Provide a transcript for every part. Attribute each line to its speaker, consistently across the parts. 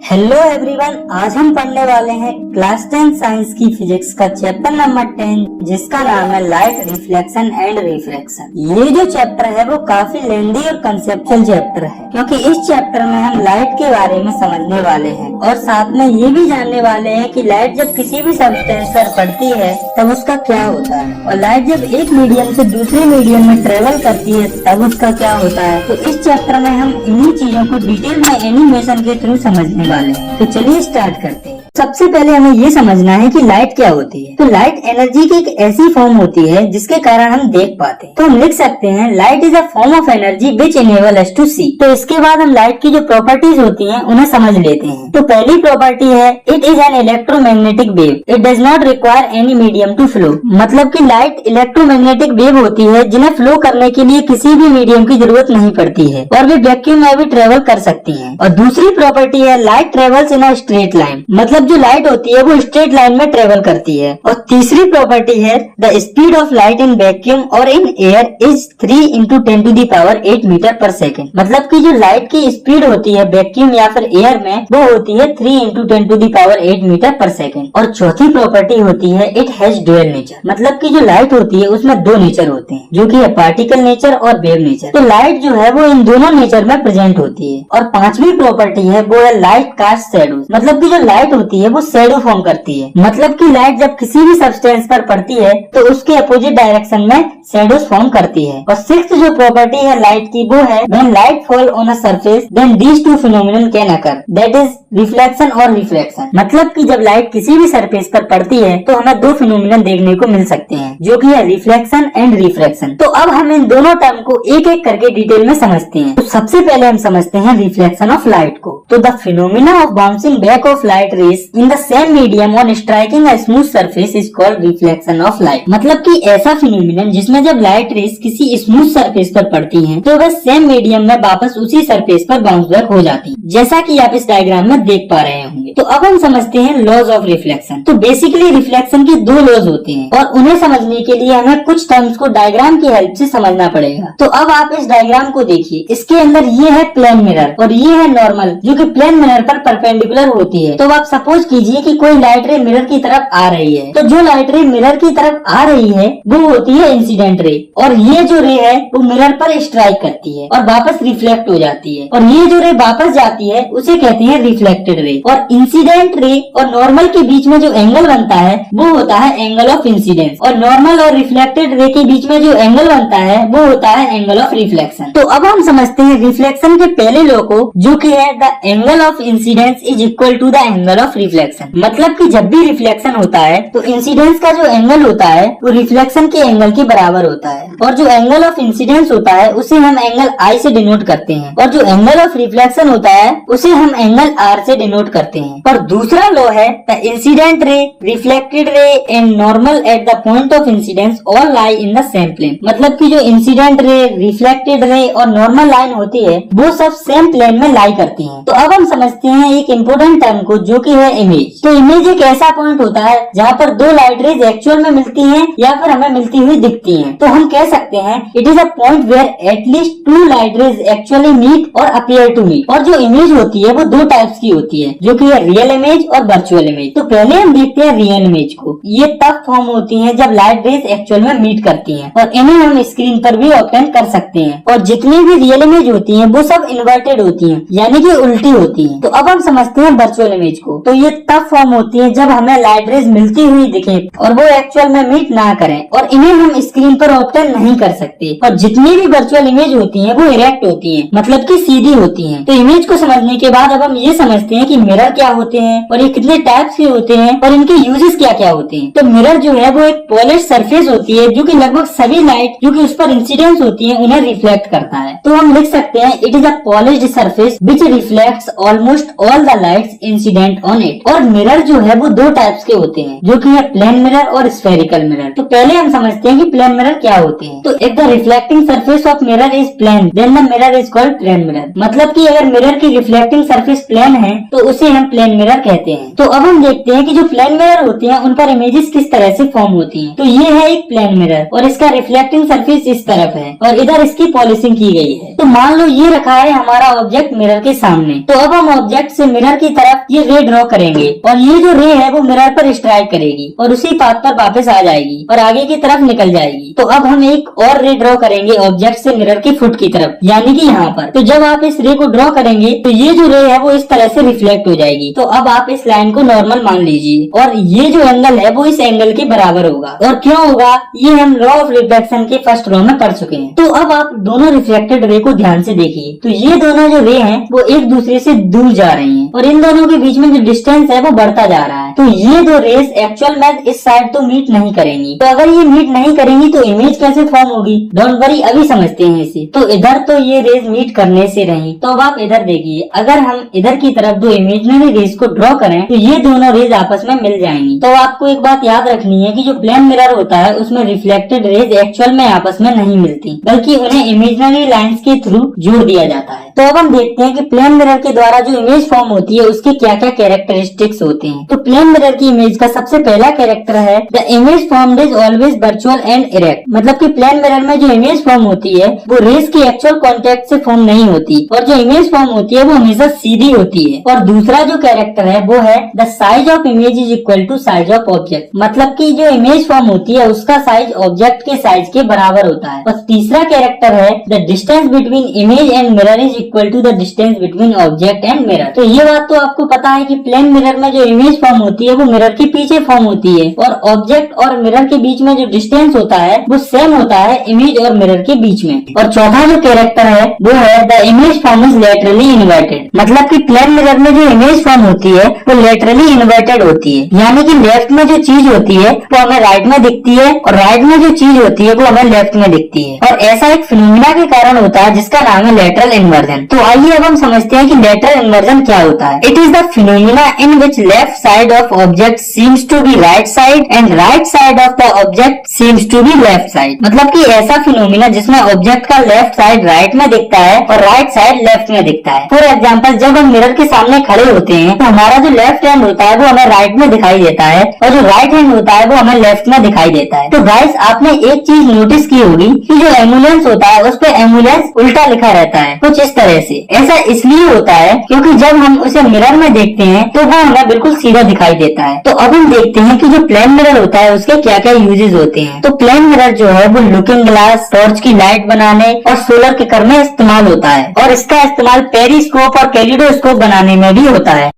Speaker 1: Hello everyone, आज हम पढ़ने वाले हैं क्लास 10 साइंस की फिजिक्स का चैप्टर नंबर 10, जिसका नाम है लाइट रिफ्लेक्शन एंड रिफ्रैक्शन। ये जो चैप्टर है वो काफी लेंदी और कंसेप्चुअल चैप्टर है, क्योंकि इस चैप्टर में हम लाइट के बारे में समझने वाले हैं और साथ में ये भी जानने वाले हैं कि लाइट जब किसी भी सब्सटेंस पर पड़ती है तब उसका क्या होता है, और लाइट जब एक मीडियम से दूसरे मीडियम में ट्रेवल करती है तब उसका क्या होता है। तो इस चैप्टर में हम इन्हीं चीजों को डिटेल में एनिमेशन के थ्रू समझने वाले हैं। तो चलिए स्टार्ट करते हैं। सबसे पहले हमें ये समझना है कि लाइट क्या होती है। तो लाइट एनर्जी की एक ऐसी फॉर्म होती है जिसके कारण हम देख पाते हैं। तो हम लिख सकते हैं light is a form of energy which enable us to see. तो इसके बाद हम लाइट की जो प्रॉपर्टीज होती हैं उन्हें समझ लेते हैं। तो पहली प्रॉपर्टी है it is an electromagnetic wave, it does not require any medium to flow. मतलब कि लाइट इलेक्ट्रोमैग्नेटिक वेव होती है जिन्हें फ्लो करने के लिए किसी भी मीडियम की जरूरत नहीं पड़ती है और वे वैक्यूम में भी ट्रेवल कर सकती है। और दूसरी प्रॉपर्टी है light travels in a straight line. मतलब जो लाइट होती है वो स्ट्रेट लाइन में ट्रेवल करती है। और तीसरी प्रॉपर्टी है the speed of light in vacuum और इन एयर इज 3 × 10⁸ मीटर पर सेकेंड। मतलब कि जो लाइट की स्पीड होती है वैक्यूम या फिर एयर में वो होती है 3 × 10⁸ मीटर पर सेकेंड। और चौथी प्रॉपर्टी होती है इट हैज ड्यूअल नेचर। मतलब कि जो लाइट होती है उसमें दो नेचर होते हैं, जो कि है पार्टिकल नेचर और वेव नेचर। तो लाइट जो है वो इन दोनों नेचर में प्रेजेंट होती है। और पांचवी प्रॉपर्टी है वो है लाइट कास्ट शैडो। मतलब कि जो लाइट होती है वो शैडो फॉर्म करती है। मतलब कि लाइट जब किसी भी सब्सटेंस पर पड़ती है तो उसके अपोजिट डायरेक्शन में शैडोज फॉर्म करती है। और सिक्स्थ जो प्रॉपर्टी है लाइट की वो है when light fall on a surface then these two phenomenon can occur, that is reflection और रिफ्रैक्शन। मतलब कि जब लाइट किसी भी सरफेस पर पड़ती है तो हमें दो फिनोमिनन देखने को मिल सकते हैं, जो कि है रिफ्लेक्शन एंड रिफ्रैक्शन। तो अब हम इन दोनों टर्म को एक एक करके डिटेल में समझते हैं। तो सबसे पहले हम समझते हैं रिफ्लेक्शन ऑफ लाइट को। तो the phenomena of bouncing back of light raise in the same medium on striking a smooth surface is called reflection of light. मतलब कि ऐसा फिनोमिनन जिसमें जब लाइट रेज किसी स्मूथ सरफेस पर पड़ती हैं तो वह सेम मीडियम में वापस उसी सरफेस पर बाउंस बैक हो जाती है, जैसा कि आप इस डायग्राम में देख पा रहे होंगे। तो अब हम समझते हैं लॉज ऑफ रिफ्लेक्शन। तो बेसिकली रिफ्लेक्शन के दो लॉज होते हैं और उन्हें समझने के लिए हमें कुछ टर्म्स को डायग्राम की हेल्प से समझना पड़ेगा। तो अब आप इस डायग्राम को देखिए, इसके अंदर ये है प्लेन मिरर और ये है नॉर्मल, जो कि प्लेन मिरर पर परपेंडिकुलर होती है। तो आप सपोज कीजिए कि कोई लाइट रे मिरर की तरफ आ रही है, तो जो लाइट रे मिरर की तरफ आ रही है वो होती है इंसिडेंट रे, और ये जो रे है वो मिरर पर स्ट्राइक करती है और वापस रिफ्लेक्ट हो जाती है। और ये जो रे वापस जाती है उसे कहते हैं रिफ्लेक्टेड रे। और इंसिडेंट रे और नॉर्मल के बीच में जो एंगल बनता है वो होता है एंगल ऑफ इंसिडेंस, और नॉर्मल और रिफ्लेक्टेड रे के बीच में जो एंगल बनता है वो होता है एंगल ऑफ रिफ्लेक्शन। तो अब हम समझते हैं रिफ्लेक्शन के पहले लॉ को, जो कि है the angle of incidence is equal to the angle of reflection. मतलब कि जब भी रिफ्लेक्शन होता है तो इंसिडेंस का जो एंगल होता है वो रिफ्लेक्शन के एंगल के बराबर होता है, और जो एंगल ऑफ इंसिडेंस होता है उसे हम एंगल I से डिनोट करते हैं, और जो एंगल ऑफ रिफ्लेक्शन होता है उसे हम एंगल R से डिनोट करते हैं। और दूसरा लॉ है the incident ray, reflected ray and normal at the point of incidence all lie in the same plane. मतलब कि जो इंसिडेंट रे, रिफ्लेक्टेड रे और नॉर्मल लाइन होती है वो सब सेम प्लेन में लाई करती हैं। तो अब हम समझते हैं एक इम्पोर्टेंट टर्म को, जो कि है इमेज। तो इमेज एक ऐसा पॉइंट होता है जहाँ पर दो लाइट रेज एक्चुअल में मिलती हैं या फिर हमें मिलती हुई दिखती हैं। तो हम कह सकते हैं it is a point where at least two light rays actually meet और अपीयर टू मीट। और जो इमेज होती है वो दो टाइप्स की होती है, जो कि है रियल इमेज और वर्चुअल इमेज। तो पहले हम देखते हैं रियल इमेज को। ये तब फॉर्म होती है जब लाइट रेज एक्चुअल में मीट करती हैं, और इन्हें हम स्क्रीन पर भी ऑब्टेन कर सकते हैं। और जितनी भी रियल इमेज होती है वो सब इन्वर्टेड होती है, यानी कि उल्टी होती है। तो अब हम समझते हैं वर्चुअल इमेज को। तो ये तब फॉर्म होती है जब हमें लाइट रेज मिलती हुई दिखे और वो एक्चुअल में मीट ना करें, और इन्हें हम स्क्रीन पर ऑब्टेन नहीं कर सकते। और जितनी भी वर्चुअल इमेज होती हैं वो इरेक्ट होती हैं, मतलब कि सीधी होती हैं। तो इमेज को समझने के बाद अब हम ये समझते हैं कि मिरर क्या होते हैं और ये कितने टाइप्स के होते हैं और इनके यूजेस क्या क्या होते हैं। तो मिरर जो है वो एक पॉलिश सरफेस होती है जो कि लगभग सभी लाइट जो कि उस पर इंसिडेंस होती है उन्हें रिफ्लेक्ट करता है। तो हम लिख सकते हैं it is a polished surface which reflects almost all the lights incident on it. और मिरर जो है वो दो टाइप्स के होते हैं, जो कि है प्लेन मिरर और स्फेरिकल मिरर। तो पहले हम समझते हैं कि प्लेन मिरर क्या होते हैं। तो if the reflecting surface of mirror is plane then the mirror is called plane mirror. मतलब कि अगर मिरर की रिफ्लेक्टिंग सरफेस प्लेन है तो उसे हम प्लेन मिरर कहते हैं। तो अब हम देखते हैं कि जो प्लेन मिरर होते हैं उन पर इमेजेस किस तरह से फॉर्म होती हैं। तो ये है एक प्लेन मिरर और इसका रिफ्लेक्टिंग सरफेस इस तरफ है और इधर इसकी पॉलिशिंग की गई है। तो मान लो ये रखा है हमारा ऑब्जेक्ट मिरर के सामने। तो अब हम ऑब्जेक्ट से मिरर की तरफ ये रे ड्रॉ करेंगे और ये जो रे है वो मिरर पर स्ट्राइक करेगी और उसी पाथ पर वापस आ जाएगी और आगे की तरफ निकल जाएगी। तो अब हम एक और रे ड्रॉ करेंगे ऑब्जेक्ट से मिरर की फुट की तरफ, यानी कि यहाँ पर। तो जब आप इस रे को ड्रॉ करेंगे तो ये जो रे है वो इस तरह से रिफ्लेक्ट हो जाएगी। तो अब आप इस लाइन को नॉर्मल मान लीजिए और ये जो एंगल है वो इस एंगल के बराबर होगा। और क्यों होगा, ये हम लॉ ऑफ रिफ्लेक्शन के फर्स्ट लॉ में पढ़ चुके हैं। तो अब आप दोनों रिफ्लेक्टेड रे को ध्यान से देखिए। तो ये दोनों जो रे हैं वो एक दूसरे से दूर जा रही हैं और इन दोनों के बीच में जो डिस्टेंस है वो बढ़ता जा रहा है। तो ये दो रेस एक्चुअल में इस साइड तो मीट नहीं करेंगी। तो अगर ये मीट नहीं करेंगी तो इमेज कैसे फॉर्म होगी, डोंट वरी, अभी समझते हैं इसे। तो इधर तो ये रेस मीट करने से रही। तो अब आप इधर देखिए, अगर हम इधर की तरफ दो इमेजिनरी रेस को ड्रॉ करें तो ये दोनों रेज आपस में मिल जाएंगी। तो आपको एक बात याद रखनी है कि जो प्लेन मिरर होता है उसमें रिफ्लेक्टेड रेज एक्चुअल में आपस में नहीं मिलती, बल्कि उन्हें इमेजिनरी लाइंस के थ्रू जोड़ दिया जाता है। तो अब हम देखते हैं कि प्लेन मिरर के द्वारा जो इमेज फॉर्म होती है उसके क्या क्या कैरेक्टरिस्टिक्स होते हैं। तो प्लेन मिरर की इमेज का सबसे पहला कैरेक्टर है the image formed is always virtual and erect. मतलब कि प्लेन मिरर में जो इमेज फॉर्म होती है वो रेस की एक्चुअल कॉन्टेक्ट से फॉर्म नहीं होती और जो इमेज फॉर्म होती है वो हमेशा सीधी होती है। और दूसरा जो कैरेक्टर है वो है the size of image is equal to size of object. मतलब कि जो इमेज फॉर्म होती है उसका साइज ऑब्जेक्ट के साइज के बराबर होता है। और तीसरा कैरेक्टर है the distance between image and mirror is equal to the distance between object and mirror. तो ये बात तो आपको पता है कि प्लेन मिरर में जो इमेज फॉर्म होती है वो मिरर के पीछे फॉर्म होती है और ऑब्जेक्ट और मिरर के बीच में जो डिस्टेंस होता है वो सेम होता है इमेज और मिरर के बीच में। और चौथा जो कैरेक्टर है वो है the image form is laterally inverted. मतलब कि प्लेन मिरर में जो इमेज फॉर्म होती है वो लेटरली इन्वर्टेड होती है, यानी कि लेफ्ट में जो चीज होती है वो हमें राइट में दिखती है और राइट में जो चीज होती है वो हमें लेफ्ट में दिखती है। और ऐसा एक फिनोमिना के कारण होता है जिसका नाम है लेटरल इन्वर्जन। तो आइए अब हम समझते हैं कि लेटरल इन्वर्जन क्या होता है। It is the phenomena in which left side of object seems to be right side and right side of the object seems to be left side. मतलब कि ऐसा फिनोमिना जिसमें ऑब्जेक्ट का लेफ्ट साइड राइट में दिखता है और right side left में दिखता है। फॉर एग्जाम्पल, जब हम मिरर के सामने खड़े होते हैं तो हमारा जो लेफ्ट हैंड होता है वो हमें राइट में दिखाई देता है और जो राइट हैंड होता है वो हमें लेफ्ट में दिखाई देता है। तो गाइस, आपने एक चीज नोटिस की होगी कि जो एम्बुलेंस होता है उस पे एम्बुलेंस उल्टा लिखा रहता है कुछ इस तरह से। ऐसा इसलिए होता है क्योंकि जब हम उसे मिरर में देखते हैं तो वो हमें बिल्कुल सीधा दिखाई देता है। तो अब हम देखते हैं कि जो प्लेन मिरर होता है उसके क्या क्या यूजेस होते हैं। तो प्लेन मिरर जो है वो लुकिंग ग्लास, टॉर्च की लाइट बनाने और सोलर किकर में इस्तेमाल होता है और इसका इस्तेमाल पेरिस्कोप और कैलिडोस्कोप बनाने में भी होता है।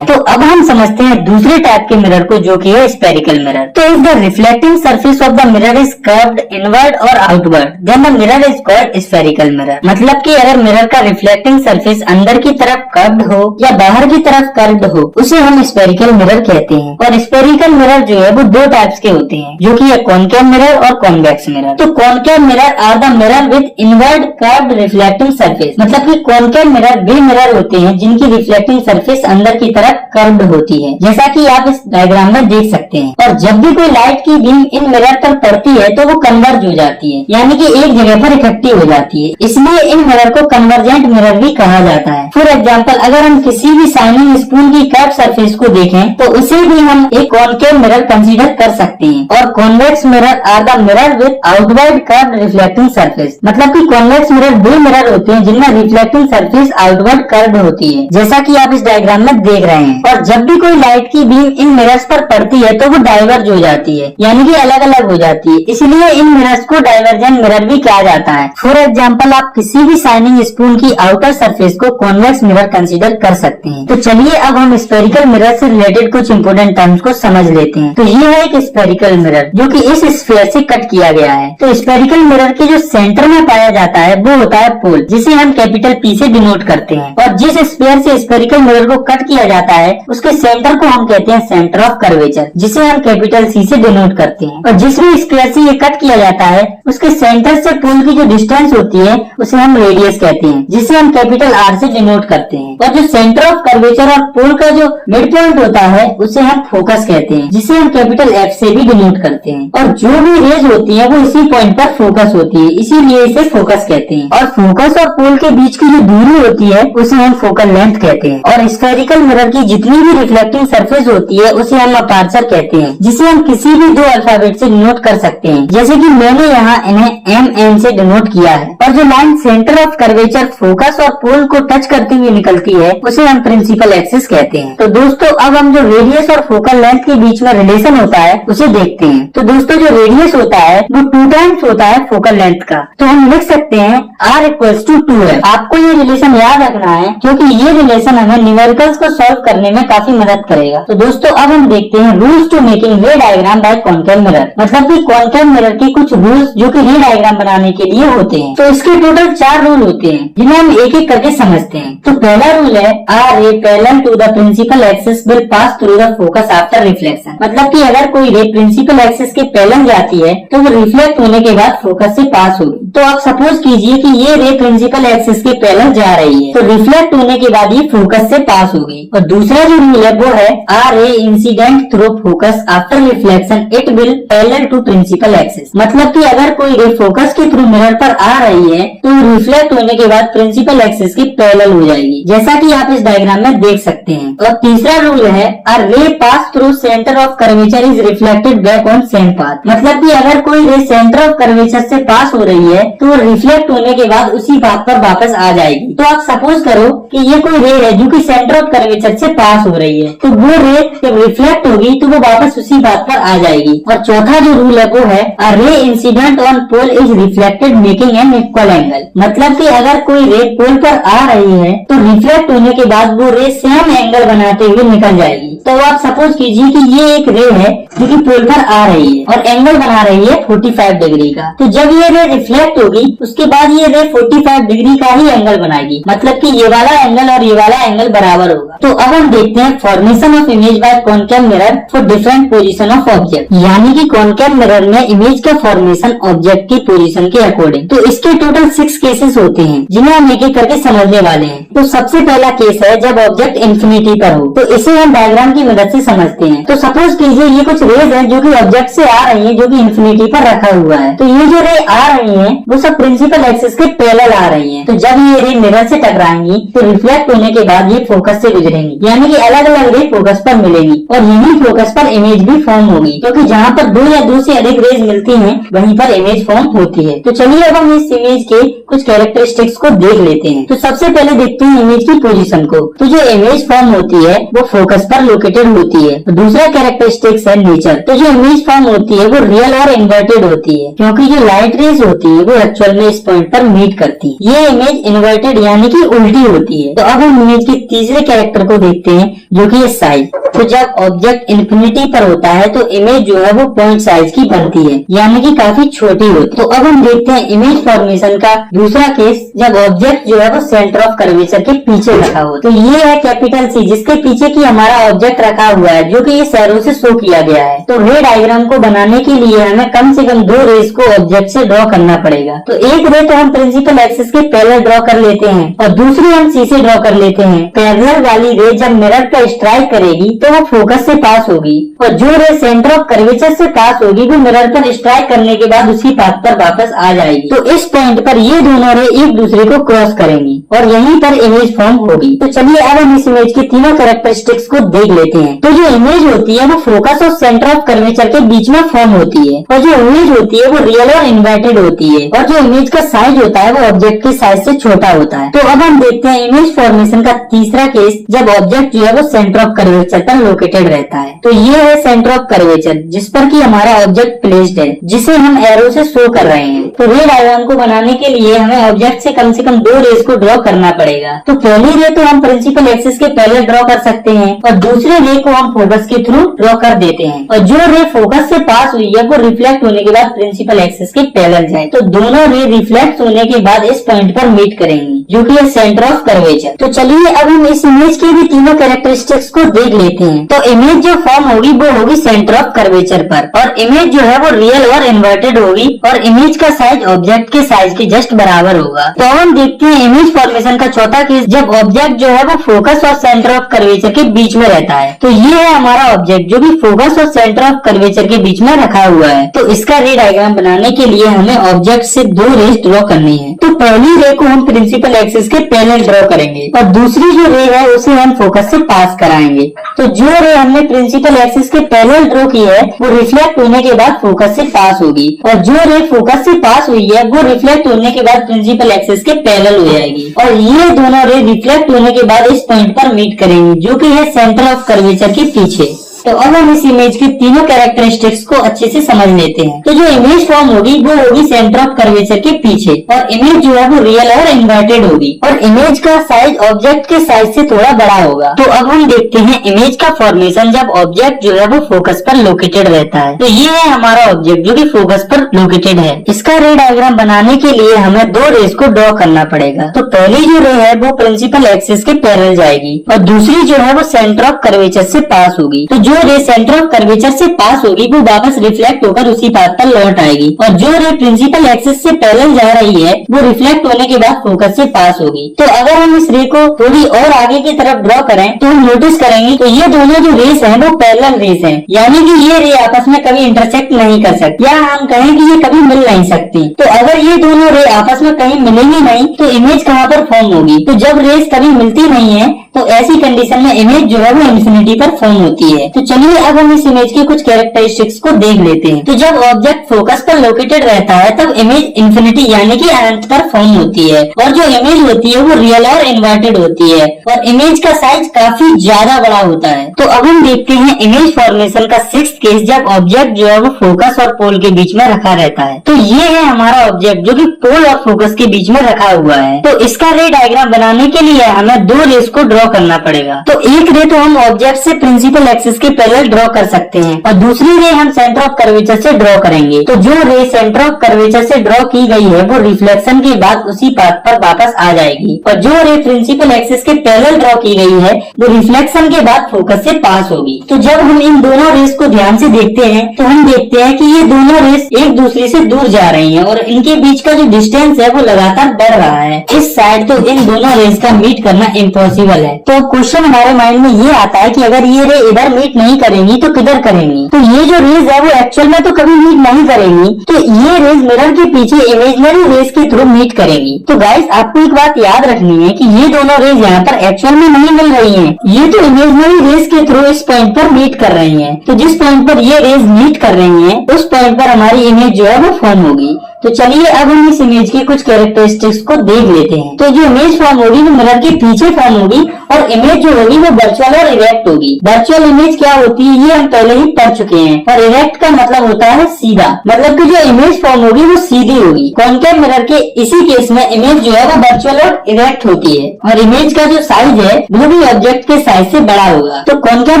Speaker 1: तो अब हम समझते हैं दूसरे टाइप के मिरर को, जो कि है स्पेरिकल मिरर। तो if the reflecting surface of the mirror is curved inward और outward then the mirror is called spherical mirror. मतलब कि अगर मिरर का रिफ्लेक्टिंग सरफेस अंदर की तरफ कर्व्ड हो या बाहर की तरफ कर्व्ड हो उसे हम स्पेरिकल मिरर कहते हैं। और स्पेरिकल मिरर जो है वो दो टाइप्स के होते हैं, जो कि है कॉनकेव मिरर और कॉन्वेक्स मिरर। तो concave mirror are the mirror with inward curved reflecting surface. मतलब कि कॉनकेव मिरर वे मिरर होते हैं जिनकी रिफ्लेक्टिंग सरफेस अंदर की तरफ कर्व्ड होती है, जैसा कि आप इस डायग्राम में देख सकते हैं। और जब भी कोई लाइट की बीम इन मिरर पर पड़ती है तो वो कन्वर्ज हो जाती है, यानी कि एक जगह पर इकट्ठी हो जाती है। इसलिए इन मिरर को कन्वर्जेंट मिरर भी कहा जाता है। फॉर एग्जाम्पल, अगर हम किसी भी शाइनिंग स्पून की कर्व सरफेस को देखें तो उसे भी हम एक कॉनकेव मिरर कंसीडर कर सकते हैं। और convex mirror are the mirror with outward curved reflecting surface. मतलब कि कॉन्वेक्स मिरर वो मिरर होते हैं जिनमें रिफ्लेक्टिंग सरफेस आउटवर्ड कर्व्ड होती है, जैसा कि आप इस डायग्राम में देख रहे हैं। और जब भी कोई लाइट की बीम इन मिरर्स पर पड़ती है तो वो डाइवर्ज हो जाती है, यानी कि अलग अलग हो जाती है। इसलिए इन मिरर्स को डाइवर्जेंट मिरर भी कहा जाता है। फॉर एग्जाम्पल, आप किसी भी शाइनिंग स्पून की आउटर सरफेस को कॉन्वेक्स मिरर कंसीडर कर सकते हैं। तो चलिए अब हम स्पेरिकल मिरर से रिलेटेड कुछ इंपोर्टेंट टर्म्स को समझ लेते हैं। तो ये है एक स्पेरिकल मिरर जो कि इस स्फीयर से कट किया गया है। तो स्पेरिकल मिरर के जो सेंटर में पाया जाता है वो होता है पोल, जिसे हम कैपिटल P से डिनोट करते हैं। और जिस स्फीयर से स्पेरिकल मिरर को कट किया जाता है उसके सेंटर को हम कहते हैं सेंटर ऑफ कर्वेचर, जिसे हम कैपिटल C से डिनोट करते हैं। और जिस भी स्फीयर से ये कट किया जाता है उसके सेंटर से पोल की जो डिस्टेंस होती है उसे हम रेडियस कहते हैं, जिसे हम कैपिटल R से डिनोट करते हैं। और जो सेंटर ऑफ कर्वेचर और पोल का जो मिड पॉइंट होता है उसे हम फोकस कहते हैं, जिसे हम कैपिटल F से भी डिनोट करते हैं। और जो भी रेज होती है वो इसी पॉइंट पर फोकस होती है, इसीलिए इसे फोकस कहते हैं। और फोकस और पोल के बीच की जो दूरी होती है उसे हम फोकल लेंथ कहते हैं। और स्फेरिकल मिरर की की जितनी भी रिफ्लेक्टिंग सरफेस होती है उसे हम अपर्चर कहते हैं, जिसे हम किसी भी दो अल्फाबेट से डिनोट कर सकते हैं। जैसे कि मैंने यहाँ इन्हें MN से डिनोट किया है। और जो line centre of curvature, focus और पोल को टच करती हुई निकलती है उसे हम प्रिंसिपल एक्सिस कहते हैं। तो दोस्तों अब हम जो रेडियस और फोकल लेंथ के बीच में रिलेशन होता है उसे देखते हैं। तो दोस्तों जो रेडियस होता है वो 2 टाइम्स होता है फोकल लेंथ का। तो हम लिख सकते हैं R=2 है। आपको ये रिलेशन याद रखना है क्योंकि ये रिलेशन हमें न्यूमेरिकल्स को सॉल्व करने में काफी मदद करेगा। तो दोस्तों अब हम देखते हैं rules to making ray diagram by concave mirror, मतलब कि कॉनकेव मिरर के कुछ रूल्स जो कि रे डायग्राम बनाने के लिए होते हैं। तो इसके टोटल 4 रूल होते हैं जिन्हें हम एक एक करके समझते हैं। तो पहला रूल है a ray parallel to the principal axis will pass through the focus after reflection, मतलब कि अगर कोई रे प्रिंसिपल एक्सिस के पैरेलल जाती है तो वो रिफ्लेक्ट होने के बाद फोकस से पास होगी। तो आप सपोज कीजिए कि ये रे प्रिंसिपल एक्सिस के पैरेलल जा रही है, तो रिफ्लेक्ट होने के बाद ये फोकस से पास होगी। और दूसरा जो रूल है वो है a ray incident through focus after reflection it will parallel to principal axis, मतलब कि अगर कोई रे फोकस के थ्रू मिरर पर आ रही है तो रिफ्लेक्ट होने के बाद प्रिंसिपल एक्सिस के पैरेलल हो जाएगी, जैसा कि आप इस डायग्राम में देख सकते हैं। और तीसरा रूल है अ रे pass through centre of curvature is reflected back on same path, मतलब कि अगर कोई रे सेंटर ऑफ कर्वेचर से पास हो रही है तो रिफ्लेक्ट होने के बाद उसी पाथ पर वापस आ जाएगी। तो आप सपोज करो कि ये कोई रे है जो कि सेंटर ऑफ कर्वेचर से पास हो रही है, तो वो रे जब रिफ्लेक्ट होगी तो वो वापस उसी बात पर आ जाएगी। और चौथा जो रूल है वो है a ray incident on pole is reflected making an equal angle, मतलब कि अगर कोई रे पोल पर आ रही है तो रिफ्लेक्ट होने के बाद वो रे सेम एंगल बनाते हुए निकल जाएगी। तो आप सपोज कीजिए कि ये एक रे है जो कि पोल पर आ रही है और एंगल बना रही है 45 डिग्री का। तो जब ये रे रिफ्लेक्ट होगी उसके बाद ये रे 45 डिग्री का ही एंगल बनाएगी, मतलब कि ये वाला एंगल और ये वाला एंगल बराबर होगा। तो अब हम देखते हैं formation of image by concave mirror for different position of object, यानी कि कॉनकेव मिरर में इमेज का फॉर्मेशन ऑब्जेक्ट की पोजीशन के अकॉर्डिंग। तो इसके टोटल 6 केसेस होते हैं जिन्हें हम एक एक करके समझने वाले हैं। तो सबसे पहला केस है जब ऑब्जेक्ट इन्फिनिटी पर हो, तो इसे हम डायग्राम की मदद से समझते हैं। तो सपोज कीजिए ये कुछ रेज है जो कि ऑब्जेक्ट से आ रही है जो कि इन्फिनिटी पर रखा हुआ है। तो ये जो रे आ रही है वो सब प्रिंसिपल एक्सिस के पैरेलल आ रही है। तो जब ये रे मिरर से टकराएंगी तो रिफ्लेक्ट होने के बाद ये फोकस से गुजरेंगी, यानी कि अलग अलग रे फोकस पर मिलेगी और यही फोकस पर इमेज भी फॉर्म होगी, क्योंकि जहाँ पर 2 या 2 से अधिक रेज मिलती हैं वहीं पर इमेज फॉर्म होती है। तो चलिए अब हम इस इमेज के कुछ कैरेक्टरिस्टिक्स को देख लेते हैं। तो सबसे पहले देखते हैं इमेज की पोजीशन को। तो जो इमेज फॉर्म होती है वो फोकस पर लोकेटेड होती है। तो दूसरा कैरेक्टरिस्टिक्स है नेचर। तो जो इमेज फॉर्म होती है वो रियल और इन्वर्टेड होती है, क्योंकि जो लाइट रेज होती है वो एक्चुअल में इस पॉइंट पर मीट करती है। ये इमेज इन्वर्टेड यानी कि उल्टी होती है। तो अब हम इमेज के तीसरे कैरेक्टर को देखते हैं जो कि है साइज। तो जब ऑब्जेक्ट इन्फिनिटी पर होता है तो इमेज जो है वो पॉइंट साइज की बनती है, यानी कि काफी छोटी होती है। तो अब हम देखते हैं इमेज फॉर्मेशन का दूसरा केस जब ऑब्जेक्ट जो है वो सेंटर ऑफ कर्वेचर के पीछे रखा हो। तो ये है कैपिटल सी, जिसके पीछे की हमारा ऑब्जेक्ट रखा हुआ है जो कि ये एरो से शो किया गया है। तो रे डायग्राम को बनाने के लिए हमें कम से कम 2 रेज को ऑब्जेक्ट से ड्रॉ करना पड़ेगा। तो एक रे तो हम प्रिंसिपल एक्सिस के पैरेलल ड्रॉ कर लेते हैं और दूसरी हम सी से ड्रॉ कर लेते हैं। पैरेलल वाली रे जब मिरर पर स्ट्राइक करेगी तो वो फोकस से पास होगी और जो रे सेंटर ऑफ कर्वेचर से पास होगी वो मिरर पर स्ट्राइक करने के बाद उसी पाथ पर वापस आ जाएगी। तो इस पॉइंट पर ये दोनों रे एक दूसरे को क्रॉस करेंगी और यहीं पर इमेज फॉर्म होगी। तो चलिए अब हम इस इमेज के तीनों कैरेक्टरिस्टिक्स को देख लेते हैं। तो जो इमेज होती है वो फोकस और सेंटर ऑफ कर्वेचर के बीच में फॉर्म होती है और जो इमेज होती है वो रियल और इन्वर्टेड होती है और जो इमेज का साइज होता है वो ऑब्जेक्ट के साइज से छोटा होता है। तो अब हम देखते हैं इमेज फॉर्मेशन का तीसरा केस जब ऑब्जेक्ट जो है वो सेंटर ऑफ कर्वेचर पर लोकेटेड रहता है। तो ये है सेंटर ऑफ कर्वेचर जिस पर कि हमारा ऑब्जेक्ट प्लेस्ड है, जिसे हम एरो से शो कर रहे हैं। तो रे डायग्राम को बनाने के लिए हमें ऑब्जेक्ट से कम 2 रेज को ड्रॉ करना पड़ेगा। तो पहली रे तो हम प्रिंसिपल एक्सिस के पहले ड्रॉ कर सकते हैं और दूसरे रे को हम फोकस के थ्रू ड्रॉ कर देते हैं और जो रे फोकस से पास हुई है वो रिफ्लेक्ट होने के बाद प्रिंसिपल एक्सिस के पैरेलल जाए। तो दोनों रे रिफ्लेक्ट होने के बाद इस पॉइंट पर मीट करेंगी जो कि है सेंटर ऑफ कर्वेचर। तो चलिए अब हम इस इमेज के भी तीनों कैरेक्टरिस्टिक्स को देख लेते लेते हैं। तो इमेज जो फॉर्म होगी वो होगी सेंटर ऑफ कर्वेचर पर, और इमेज जो है वो रियल और इन्वर्टेड होगी, और इमेज का साइज ऑब्जेक्ट के साइज के जस्ट बराबर होगा। तो अब हम देखते हैं इमेज फॉर्मेशन का चौथा केस, जब ऑब्जेक्ट जो है वो फोकस और सेंटर ऑफ कर्वेचर के बीच में रहता है। तो ये है हमारा ऑब्जेक्ट जो कि फोकस और सेंटर ऑफ कर्वेचर के बीच में रखा हुआ है। तो इसका रे डायग्राम बनाने के लिए हमें ऑब्जेक्ट से दो रेस ड्रॉ करनी है। तो पहली रे को हम प्रिंसिपल एक्सिस के पैरेलल ड्रॉ करेंगे, और दूसरी जो रे है उसे हम फोकस से पास कराएंगे। तो जो रे हमने प्रिंसिपल एक्सिस के पैरेलल ड्रॉ की है वो रिफ्लेक्ट होने के बाद फोकस से पास होगी, और जो रे फोकस से पास हुई है वो रिफ्लेक्ट होने के बाद प्रिंसिपल एक्सिस के पैरेलल हो जाएगी, और ये दोनों रे रिफ्लेक्ट होने के बाद इस पॉइंट पर मीट करेंगी जो कि है सेंटर ऑफ कर्वेचर के पीछे। तो अब हम इस इमेज के तीनों कैरेक्टरिस्टिक्स को अच्छे से समझ लेते हैं। तो जो इमेज फॉर्म होगी वो होगी सेंटर ऑफ कर्वेचर के पीछे, और इमेज जो है वो रियल और इन्वर्टेड होगी, और इमेज का साइज ऑब्जेक्ट के साइज से थोड़ा बड़ा होगा। तो अब हम देखते हैं इमेज का फॉर्मेशन जब ऑब्जेक्ट जो है वो फोकस पर लोकेटेड रहता है। तो ये है हमारा ऑब्जेक्ट जो कि फोकस पर लोकेटेड है। इसका रे डायग्राम बनाने के लिए हमें दो रेस को ड्रॉ करना पड़ेगा। तो पहली जो रे है वो प्रिंसिपल एक्सिस के पैरेलल जाएगी, और दूसरी जो है वो सेंटर ऑफ कर्वेचर से पास होगी। तो जो रे सेंटर ऑफ कर्वेचर से पास होगी वो वापस रिफ्लेक्ट होकर उसी पाथ पर लौट आएगी, और जो रे प्रिंसिपल एक्सिस से पैरेलल जा रही है वो रिफ्लेक्ट होने के बाद फोकस से पास होगी। तो अगर हम इस रे को थोड़ी और आगे की तरफ ड्रॉ करें तो हम नोटिस करेंगे तो ये दोनों जो रेस हैं वो पैरेलल रेस हैं, यानी कि ये रे आपस में कभी इंटरसेक्ट नहीं कर सकती, या हम कहें कि ये कभी मिल नहीं सकती। तो अगर ये दोनों रे आपस में कहीं मिलेंगी नहीं तो इमेज कहाँ पर फॉर्म होगी? तो जब रेस कभी मिलती नहीं है तो ऐसी कंडीशन में इमेज जो है वो इंफिनिटी पर फॉर्म होती है। तो चलिए अब हम इस इमेज के कुछ कैरेक्टरिस्टिक्स को देख लेते हैं। तो जब ऑब्जेक्ट फोकस पर लोकेटेड रहता है तब इमेज इंफिनिटी यानी कि अनंत पर फॉर्म होती है, और जो इमेज होती है वो रियल और इन्वर्टेड होती है, और इमेज का साइज काफी ज्यादा बड़ा होता है। तो अब हम देखते हैं इमेज फॉर्मेशन का सिक्स्थ केस, जब ऑब्जेक्ट जो है वो फोकस और पोल के बीच में रखा रहता है। तो ये है हमारा ऑब्जेक्ट जो कि पोल और फोकस के बीच में रखा हुआ है। तो इसका रे डायग्राम बनाने के लिए हमें दो रेस को ड्रॉ करना पड़ेगा। तो एक रे तो हम ऑब्जेक्ट से प्रिंसिपल एक्सिस के पैरेलल ड्रॉ कर सकते हैं, और दूसरी रे हम सेंटर ऑफ कर्वेचर से ड्रॉ करेंगे। तो जो रे सेंटर ऑफ कर्वेचर से ड्रॉ की गई है वो रिफ्लेक्शन के बाद उसी पाथ पर वापस आ जाएगी, और जो रे प्रिंसिपल एक्सिस के पैरेलल ड्रॉ की गई है वो रिफ्लेक्शन के बाद फोकस से पास होगी। तो जब हम इन दोनों रेस को ध्यान से देखते हैं तो हम देखते हैं कि ये दोनों रेस एक दूसरे से दूर जा रही हैं, और इनके बीच का जो डिस्टेंस है वो लगातार बढ़ रहा है। इस साइड तो इन दोनों रेस का मीट करना इम्पॉसिबल है। तो क्वेश्चन हमारे माइंड में ये आता है कि अगर ये रे इधर मीट नहीं करेंगी तो किधर करेंगी? तो ये जो रेज है वो एक्चुअल में तो कभी मीट नहीं करेंगी, तो ये रेज मिरर के पीछे इमेजिनरी रेज के थ्रू मीट करेंगी। तो गाइस आपको एक बात याद रखनी है कि ये दोनों रेज यहाँ पर एक्चुअल में नहीं मिल रही हैं, ये तो इमेजिनरी रेज के थ्रू इस पॉइंट पर मीट कर रही हैं। तो जिस पॉइंट पर ये रेज मीट कर रही हैं उस पॉइंट पर हमारी इमेज जो है वो फॉर्म होगी। तो चलिए अब हम इस इमेज के कुछ कैरेक्टरिस्टिक्स को देख लेते हैं। तो जो इमेज फॉर्म होगी वो मिरर के पीछे फॉर्म होगी, और इमेज जो होगी वो वर्चुअल और इरेक्ट होगी। वर्चुअल इमेज क्या होती है ये हम पहले ही पढ़ चुके हैं, और इरेक्ट का मतलब होता है सीधा, मतलब कि जो इमेज फॉर्म होगी वो सीधी होगी। कॉन्केव मिरर के इसी केस में इमेज जो है वो वर्चुअल और इरेक्ट होती है, और इमेज का जो साइज है वो भी ऑब्जेक्ट के साइज से बड़ा होगा। तो कॉन्केव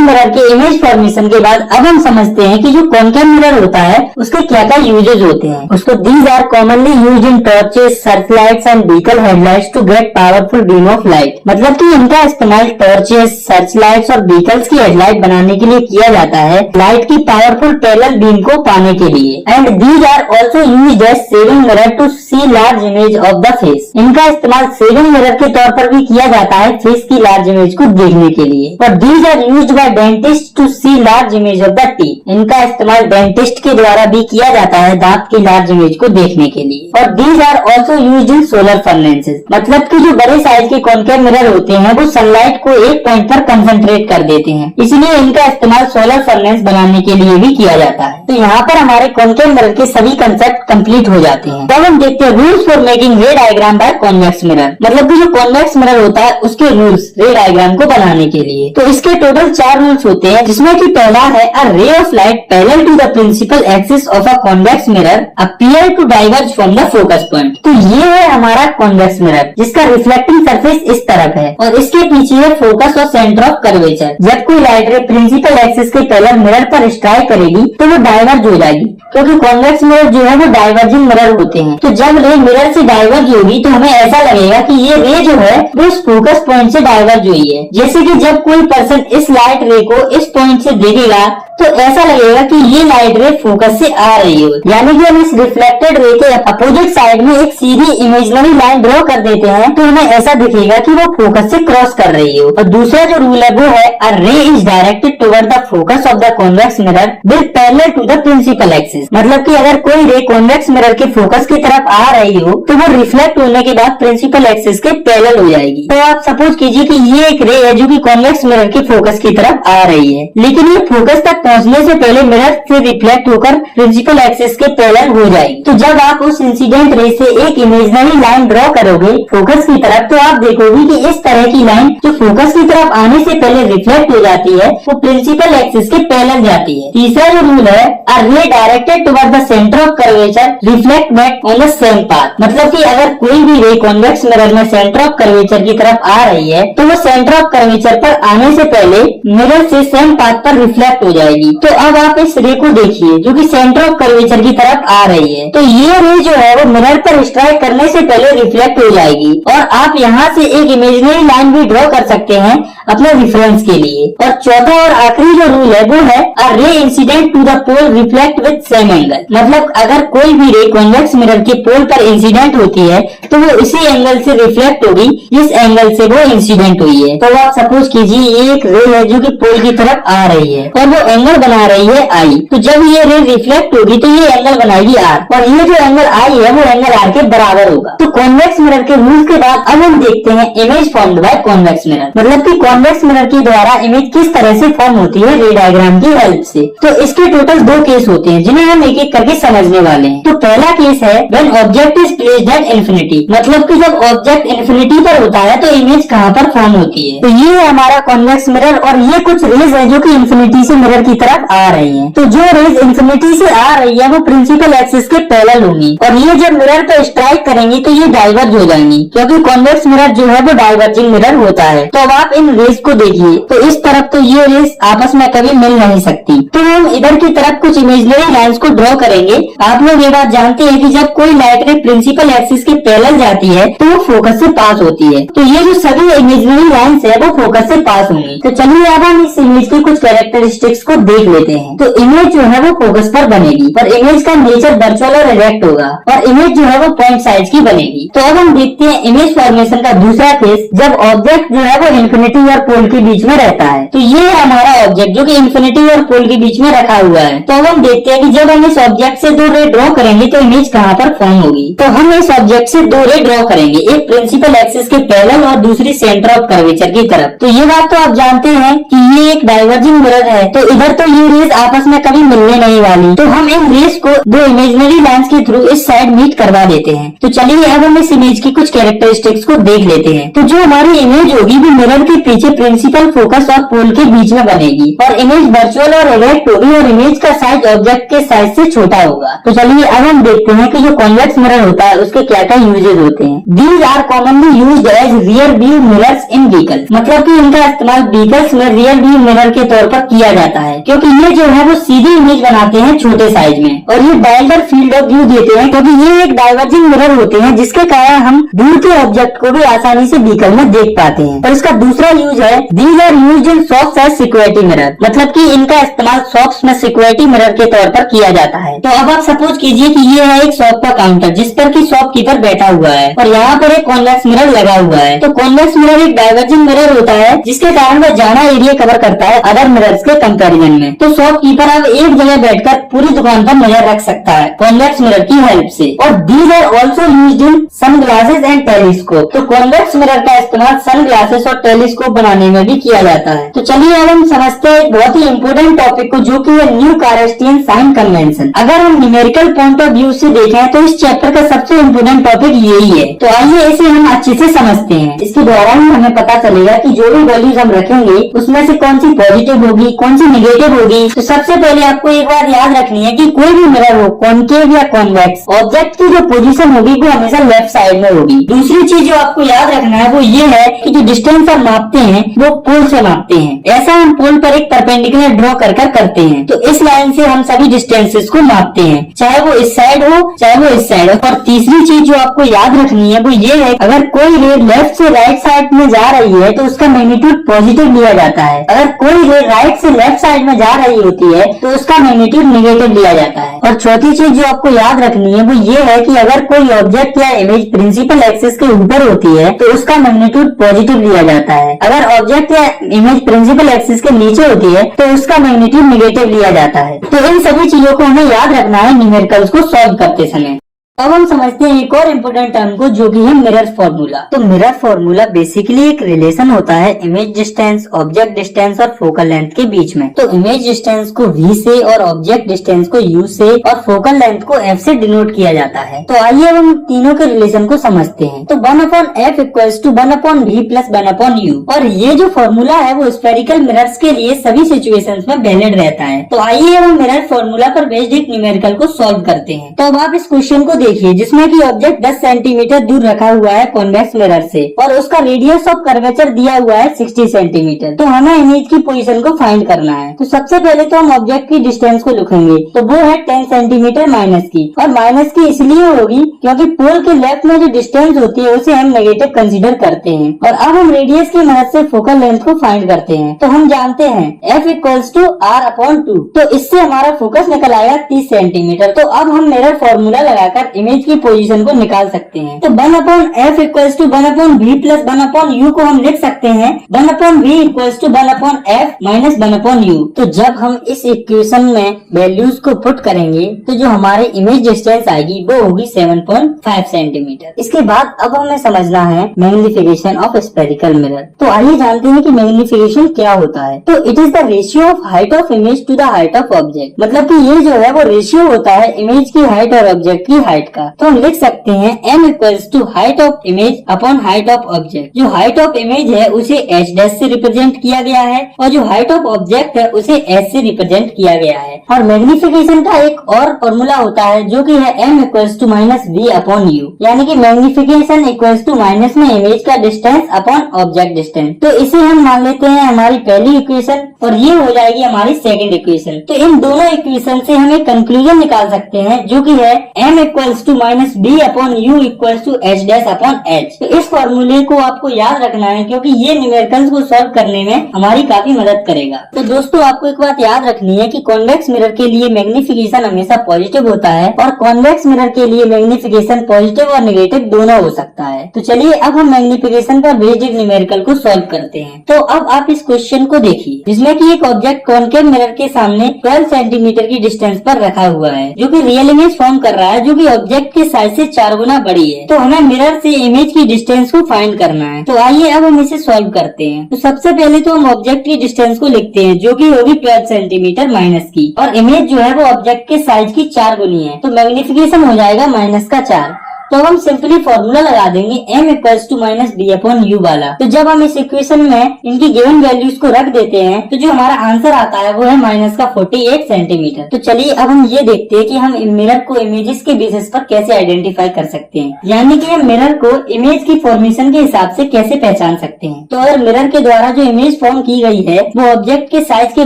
Speaker 1: मिरर के इमेज फॉर्मेशन के बाद अब हम समझते हैं कि जो कॉन्केव मिरर होता है उसके क्या क्या यूजेज होते हैं। उसको these are commonly used in torches, searchlights and vehicle headlights to get powerful beam of light. मतलब कि इनका इस्तेमाल टॉर्चेस, सर्चलाइट्स और व्हीकल्स की हेडलाइट बनाने के लिए किया जाता है, लाइट की पावरफुल पैरेलल बीम को पाने के लिए। And these are also used as shaving mirror to see large image of the face. इनका इस्तेमाल सेविंग मिरर के तौर पर भी किया जाता है फेस की लार्ज इमेज को देखने के लिए। और these are used by dentist to see large image of the teeth. इनका इस्तेमाल डेंटिस्ट के द्वारा भी किया जाता है दांत की लार्ज इमेज को देखने के लिए। और these are also used in solar furnaces. मतलब कि जो बड़े साइज के कॉन्केव मिरर होते हैं वो सनलाइट को एक पॉइंट पर कंसंट्रेट कर देते हैं, इसलिए इनका इस्तेमाल सोलर फर्नेस बनाने के लिए भी किया जाता है। तो यहाँ पर हमारे कॉन्केव मिरर के सभी कंसेप्ट कंप्लीट हो जाते हैं। तब हम देखते हैं rules for making ray diagram by convex mirror. मतलब कि जो कॉन्वेक्स मिरर होता है उसके रूल्स रे डायग्राम को बनाने के लिए। तो इसके टोटल 4 रूल्स होते हैं, जिसमें कि पहला है a ray of light parallel to the principal axis of a convex mirror appear to diverge from the focus point. तो ये है हमारा कॉन्वेक्स मिरर जिसका रिफ्लेक्टिंग सरफेस इस तरफ है और इसके पीछे है फोकस और सेंटर ऑफ कर्वेचर। जब कोई लाइट रे प्रिंसिपल एक्सिस के पैरेलल मिरर पर स्ट्राइक करेगी तो वो डाइवर्ज हो जाएगी, क्योंकि कॉन्वेक्स मिरर जो है वो डाइवर्जिंग मिरर होते हैं। तो जब रे मिरर से डाइवर्ज होगी तो हमें ऐसा लगेगा कि ये रे जो है वो इस फोकस पॉइंट से डाइवर्ज हुई है। जैसे कि जब कोई पर्सन इस लाइट रे को इस पॉइंट से देखेगा तो ऐसा लगेगा कि ये लाइट रे फोकस से आ रही हो, यानी कि हम इस रिफ्लेक्टेड रे के अपोजिट साइड में एक सीधी इमेजिनरी लाइन ड्रॉ कर देते हैं तो हमें ऐसा दिखेगा कि वो फोकस से क्रॉस कर रही हो। और दूसरा जो रूल है वो है a ray is directed toward the focus of the convex mirror with parallel to the principal axis. मतलब कि अगर कोई रे कॉन्वेक्स मिरर के फोकस की तरफ आ रही हो तो वो रिफ्लेक्ट होने के बाद प्रिंसिपल एक्सिस के पैरेलल हो जाएगी। तो आप सपोज कीजिए कि ये एक रे है जो कि कॉन्वेक्स मिरर के फोकस की तरफ आ रही है, लेकिन ये फोकस तक पहुंचने से पहले मिरर से रिफ्लेक्ट होकर प्रिंसिपल एक्सिस के पैरेलल हो जाएगी। तो जब आप उस इंसिडेंट रे से एक इमेजिनरी लाइन ड्रॉ करोगे फोकस की तरफ तो आप देखोगे कि इस तरह की लाइन जो फोकस की तरफ आने से पहले रिफ्लेक्ट हो जाती है वो प्रिंसिपल एक्सिस के पैरेलल जाती है। तीसरा जो रूल है अ रे directed toward the centre of curvature reflect back on the same path. मतलब कि अगर कोई भी रे कॉन्वेक्स मिरर में सेंटर ऑफ कर्वेचर की तरफ आ रही है तो वो सेंटर ऑफ कर्वेचर पर आने से पहले मिरर से सेम पाथ पर रिफ्लेक्ट हो जाएगी। तो अब आप इस रे को देखिए जो कि सेंटर ऑफ कर्वेचर की तरफ आ रही है, तो ये रे जो है वो मिरर पर स्ट्राइक करने से पहले रिफ्लेक्ट हो जाएगी। और आप यहाँ से एक इमेजिनरी लाइन भी ड्रॉ कर सकते हैं अपने रेफरेंस के लिए। और चौथा और आखिरी जो रूल है वो है a ray incident to the pole reflect with same angle. मतलब अगर कोई भी रे कॉन्वेक्स मिरर के पोल पर इंसिडेंट होती है तो वो इसी एंगल से रिफ्लेक्ट होगी जिस एंगल से वो इंसिडेंट हुई है। तो आप सपोज कीजिए ये एक रे है जो कि पोल की तरफ आ रही है और वो एंगल बना रही है आई। तो जब ये रे रिफ्लेक्ट होगी तो ये एंगल बनाएगी आर और ये जो एंगल आई है वो एंगल आर के बराबर होगा। तो कॉन्वेक्स मिरर के रूल के बाद अब हम देखते हैं image formed by convex mirror. मतलब कि कॉन्वेक्स मिरर के द्वारा इमेज किस तरह से फॉर्म होती है रे डायग्राम की हेल्प से। तो इसके टोटल 2 केस होते हैं जिन्हें हम एक एक करके समझने वाले हैं। तो पहला केस है when object is placed at infinity. मतलब कि जब ऑब्जेक्ट इन्फिनिटी पर होता है तो इमेज कहाँ पर फॉर्म होती है। तो ये है हमारा कॉन्वेक्स मिरर और ये कुछ रेज है जो कि इन्फिनिटी से मिरर की तरफ आ रही है। तो जो रेज इन्फिनिटी से आ रही है वो प्रिंसिपल एक्सिस के पैरेलल होंगी और ये जब मिरर पर स्ट्राइक करेंगी तो ये डाइवर्ज हो जाएंगी, क्योंकि कॉन्वेक्स मिरर जो है वो डाइवर्जिंग मिरर होता है। तो अब आप इन रेज को देखिए, तो इस तरफ तो ये रेज आपस में कभी मिल नहीं सकती, तो हम इधर की तरफ कुछ इमेजिनरी लाइंस को ड्रॉ करेंगे। आप लोग ये बात जानते हैं कि जब कोई लाइट रे प्रिंसिपल एक्सिस के पैरेलल जाती है तो वो फोकस से पास होती है। तो ये जो सभी इमेजिनरी लाइंस है वो फोकस से पास होंगी। तो चलिए अब हम इस इमेज के कुछ कैरेक्टरिस्टिक्स को देख लेते हैं। तो इमेज जो है वो फोकस पर बनेगी और इमेज का नेचर वर्चुअल और इरेक्ट होगा और इमेज जो है वो पॉइंट साइज की बनेगी। तो अब हम देखते हैं इमेज फॉर्मेशन का दूसरा केस, जब ऑब्जेक्ट जो है वो इन्फिनिटी और पोल के बीच में रहता है। तो ये है हमारा ऑब्जेक्ट जो कि इन्फिनिटी और पोल के बीच में रखा हुआ है। तो अब हम देखते हैं कि जब हम इस ऑब्जेक्ट से 2 रे ड्रॉ करेंगे तो इमेज कहाँ पर फॉर्म होगी। तो हम इस ऑब्जेक्ट से 2 रे ड्रॉ करेंगे, एक प्रिंसिपल एक्सिस के पैरेलल और दूसरी सेंटर ऑफ कर्वेचर की तरफ। तो ये बात तो आप जानते हैं कि ये एक डाइवर्जिंग मिरर है, तो इधर तो ये रेज आपस में कभी मिलने नहीं वाली। तो हम इन रेज को 2 इमेजिनरी लाइंस के थ्रू इस साइड मीट करवा देते हैं। तो चलिए अब हम इस इमेज की कुछ कैरेक्टरिस्टिक्स को देख लेते हैं। तो जो हमारी इमेज होगी वो मिरर के पीछे प्रिंसिपल फोकस और पोल के बीच में बनेगी और इमेज वर्चुअल और इरेक्ट होगी और इमेज का साइज ऑब्जेक्ट के साइज से छोटा होगा। तो चलिए अब हम देखते हैं कि जो कॉन्वेक्स मिरर होता है उसके क्या क्या यूजेज होते हैं। These are commonly used as rear view mirrors in vehicle. मतलब कि इनका इस्तेमाल व्हीकल्स में रियर व्यू मिरर के तौर पर किया जाता है, क्योंकि ये जो है वो सीधी इमेज बनाते हैं छोटे साइज में और ये वाइडर फील्ड ऑफ व्यू देते हैं, क्योंकि ये एक डाइवर्जिंग मिरर होते हैं जिसके कारण हम दूर के ऑब्जेक्ट को भी आसानी से व्हीकल में देख पाते हैं। और इसका दूसरा यूज है these are used in shops as security mirror. मतलब कि इनका इस्तेमाल शॉप्स में सिक्योरिटी मिरर के तौर पर किया जाता है। तो अब आप सपोज कीजिए कि ये है एक शॉप का काउंटर जिस पर की शॉपकीपर बैठा हुआ है और यहाँ पर एक कॉन्वेक्स मिरर लगा हुआ है। तो कॉन्वेक्स मिरर एक डाइवर्जिंग मिरर होता है जिसके कारण वह ज्यादा एरिया कवर करता है अदर मिरर्स के कंपैरिजन में। तो शॉपकीपर अब एक जगह बैठकर पूरी दुकान पर नजर रख सकता है कॉन्वेक्स मिरर की हेल्प से। और these are also used in sunglasses and telescope. तो कॉन्वेक्स मिरर का इस्तेमाल सनग्लासेस और टेलीस्कोप बनाने में भी किया जाता है। तो चलिए अब हम समझते हैं एक बहुत ही इम्पोर्टेंट टॉपिक को, जो कि है न्यू कारेस्टियन साइन कन्वेंशन। अगर हम न्यूमेरिकल पॉइंट ऑफ व्यू से देखें तो इस चैप्टर का सबसे इम्पोर्टेंट टॉपिक यही है। तो आइए इसे हम अच्छे से समझते हैं। इसके द्वारा ही हमें पता चलेगा कि जो भी वैल्यूज हम रखेंगे उसमें से कौन सी पॉजिटिव होगी, कौन सी निगेटिव होगी। तो सबसे पहले आपको एक बात याद रखनी है कि कोई भी मिरर हो, कॉनकेव या कॉन्वेक्स, ऑब्जेक्ट की जो पोजीशन होगी वो हमेशा लेफ्ट साइड में होगी। दूसरी चीज जो आपको याद रखना है वो ये है कि जो डिस्टेंस हम मापते हैं वो पोल से मापते हैं। ऐसा हम पोल पर एक परपेंडिकुलर ड्रॉ कर करते हैं। तो इस लाइन से हम सभी डिस्टेंसेस को मापते हैं, चाहे वो इस साइड हो चाहे वो इस साइड हो। और तीसरी चीज जो आपको याद रखनी है वो ये है, अगर कोई रे लेफ्ट से राइट साइड में जा रही है तो उसका मैग्नीट्यूड पॉजिटिव लिया जाता है। अगर कोई रे राइट से लेफ्ट साइड में जा रही होती है तो उसका मैग्नीट्यूड नेगेटिव लिया जाता है। और चौथी चीज जो आपको याद रखनी है वो ये है कि अगर कोई ऑब्जेक्ट या इमेज प्रिंसिपल एक्सिस के ऊपर होती है तो उसका मैग्नीट्यूड पॉजिटिव लिया जाता है। अगर ऑब्जेक्ट या इमेज प्रिंसिपल एक्सिस के नीचे होती है तो उसका मैग्नीट्यूड नेगेटिव लिया जाता है। तो इन सभी चीजों को हमें याद रखना है न्यूमेरिकल्स को सॉल्व करते समय। अब हम समझते हैं एक और इम्पोर्टेंट टर्म को जो कि है मिरर फॉर्मूला। तो मिरर फॉर्मूला बेसिकली एक रिलेशन होता है इमेज डिस्टेंस, ऑब्जेक्ट डिस्टेंस और फोकल लेंथ के बीच में। तो इमेज डिस्टेंस को v से और ऑब्जेक्ट डिस्टेंस को u से और फोकल लेंथ को f से डिनोट किया जाता है। तो आइए अब हम तीनों के रिलेशन को समझते हैं। तो 1/f equals to 1/v plus 1/u। और ये जो फॉर्मूला है वो स्फेरिकल मिरर्स के लिए सभी सिचुएशंस में वैलिड रहता है। तो आइए अब हम मिरर फॉर्मूला पर बेस्ड एक न्यूमेरिकल को सॉल्व करते हैं। तो अब आप इस क्वेश्चन को देखिए जिसमें कि ऑब्जेक्ट 10 सेंटीमीटर दूर रखा हुआ है कॉन्वेक्स मिरर से और उसका रेडियस ऑफ कर्वेचर दिया हुआ है 60 सेंटीमीटर। तो हमें इमेज की पोजीशन को फाइंड करना है। तो सबसे पहले तो हम ऑब्जेक्ट की डिस्टेंस को लिखेंगे, तो वो है 10 सेंटीमीटर माइनस की। और माइनस की इसलिए होगी क्योंकि पोल के लेफ्ट में जो डिस्टेंस होती है उसे हम नेगेटिव कंसीडर करते हैं। और अब हम रेडियस की मदद से फोकल लेंथ को फाइंड करते हैं। तो हम जानते हैं F इक्वल्स टू R/2। तो इससे हमारा फोकस निकल आएगा 30 सेंटीमीटर। तो अब हम मिरर फॉर्मूला लगाकर इमेज की पोजीशन को निकाल सकते हैं। तो 1/f equals to 1/v plus 1/u को हम लिख सकते हैं 1/v equals to 1/f minus 1/u। तो जब हम इस इक्वेशन में वैल्यूज को पुट करेंगे तो जो हमारे इमेज डिस्टेंस आएगी वो होगी 7.5 सेंटीमीटर। इसके बाद अब हमें समझना है मैग्निफिकेशन ऑफ स्फेरिकल मिरर। तो आइए जानते हैं कि मैग्निफिकेशन क्या होता है। तो it is the ratio of height of image to the height of object. मतलब कि ये जो है वो रेशियो होता है इमेज की हाइट और ऑब्जेक्ट की हाइट का। तो हम लिख सकते हैं m equals to height of image upon height of object. जो हाइट ऑफ इमेज है उसे h डैश से रिप्रेजेंट किया गया है और जो हाइट ऑफ ऑब्जेक्ट है उसे s से रिप्रेजेंट किया गया है। और मैग्निफिकेशन का एक और फॉर्मूला होता है जो कि है m equals to minus v upon u। यानी कि मैग्निफिकेशन इक्वल्स टू माइनस में इमेज का डिस्टेंस अपॉन ऑब्जेक्ट डिस्टेंस। तो इसे हम मान लेते हैं हमारी पहली इक्वेशन और ये हो जाएगी हमारी सेकंड इक्वेशन। तो इन दोनों इक्वेशन से हम एक कंक्लूजन निकाल सकते हैं जो कि है m equals to minus b upon u equals to h dash upon h। तो इस फॉर्मूले को आपको याद रखना है क्योंकि ये न्यूमेरिकल्स को सॉल्व करने में हमारी काफी मदद करेगा। तो दोस्तों आपको एक बात याद रखनी है कि कॉन्वेक्स मिरर के लिए मैग्निफिकेशन हमेशा पॉजिटिव होता है और कॉन्वेक्स मिरर के लिए मैग्निफिकेशन पॉजिटिव और नेगेटिव दोनों हो सकता है। तो चलिए अब हम मैग्निफिकेशन पर बेस्ड एक न्यूमेरिकल को सॉल्व करते हैं। तो अब आप इस क्वेश्चन को देखिए जिसमें कि एक ऑब्जेक्ट कॉनकेव मिरर के सामने 12 सेंटीमीटर की डिस्टेंस पर रखा हुआ है जो कि रियल इमेज फॉर्म कर रहा है जो कि ऑब्जेक्ट के साइज से 4 गुना बड़ी है। तो हमें मिरर से इमेज की डिस्टेंस को फाइंड करना है। तो आइए अब हम इसे सॉल्व करते हैं। तो सबसे पहले तो हम ऑब्जेक्ट की डिस्टेंस को लिखते हैं जो कि होगी 12 सेंटीमीटर माइनस की और इमेज जो है वो ऑब्जेक्ट के साइज की 4 गुनी है। तो मैग्निफिकेशन हो जाएगा माइनस का 4। तो अब हम सिंपली फॉर्मूला लगा देंगे m equals to minus B upon U वाला। तो जब हम इस इक्वेशन में इनकी गिवन वैल्यूज को रख देते हैं तो जो हमारा आंसर आता है वो है माइनस का 48 सेंटीमीटर। तो चलिए अब हम ये देखते हैं कि हम मिरर को इमेजेस के बेसिस पर कैसे आइडेंटिफाई कर सकते हैं, यानी कि हम मिरर को इमेज की फॉर्मेशन के हिसाब से कैसे पहचान सकते हैं। तो अगर मिरर के द्वारा जो इमेज फॉर्म की गई है वो ऑब्जेक्ट के साइज के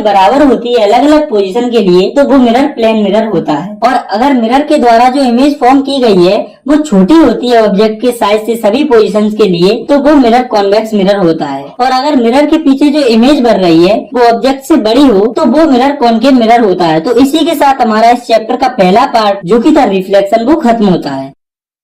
Speaker 1: बराबर होती है अलग अलग पोजीशन के लिए तो वो मिरर प्लेन मिरर होता है। और अगर मिरर के द्वारा जो इमेज फॉर्म की गई है वो छोटी होती है ऑब्जेक्ट के साइज से सभी पोजीशंस के लिए तो वो मिरर कॉन्वेक्स मिरर होता है। और अगर मिरर के पीछे जो इमेज बन रही है वो ऑब्जेक्ट से बड़ी हो तो वो मिरर कॉनकेव मिरर होता है। तो इसी के साथ हमारा इस चैप्टर का पहला पार्ट जो कि था रिफ्लेक्शन वो खत्म होता है।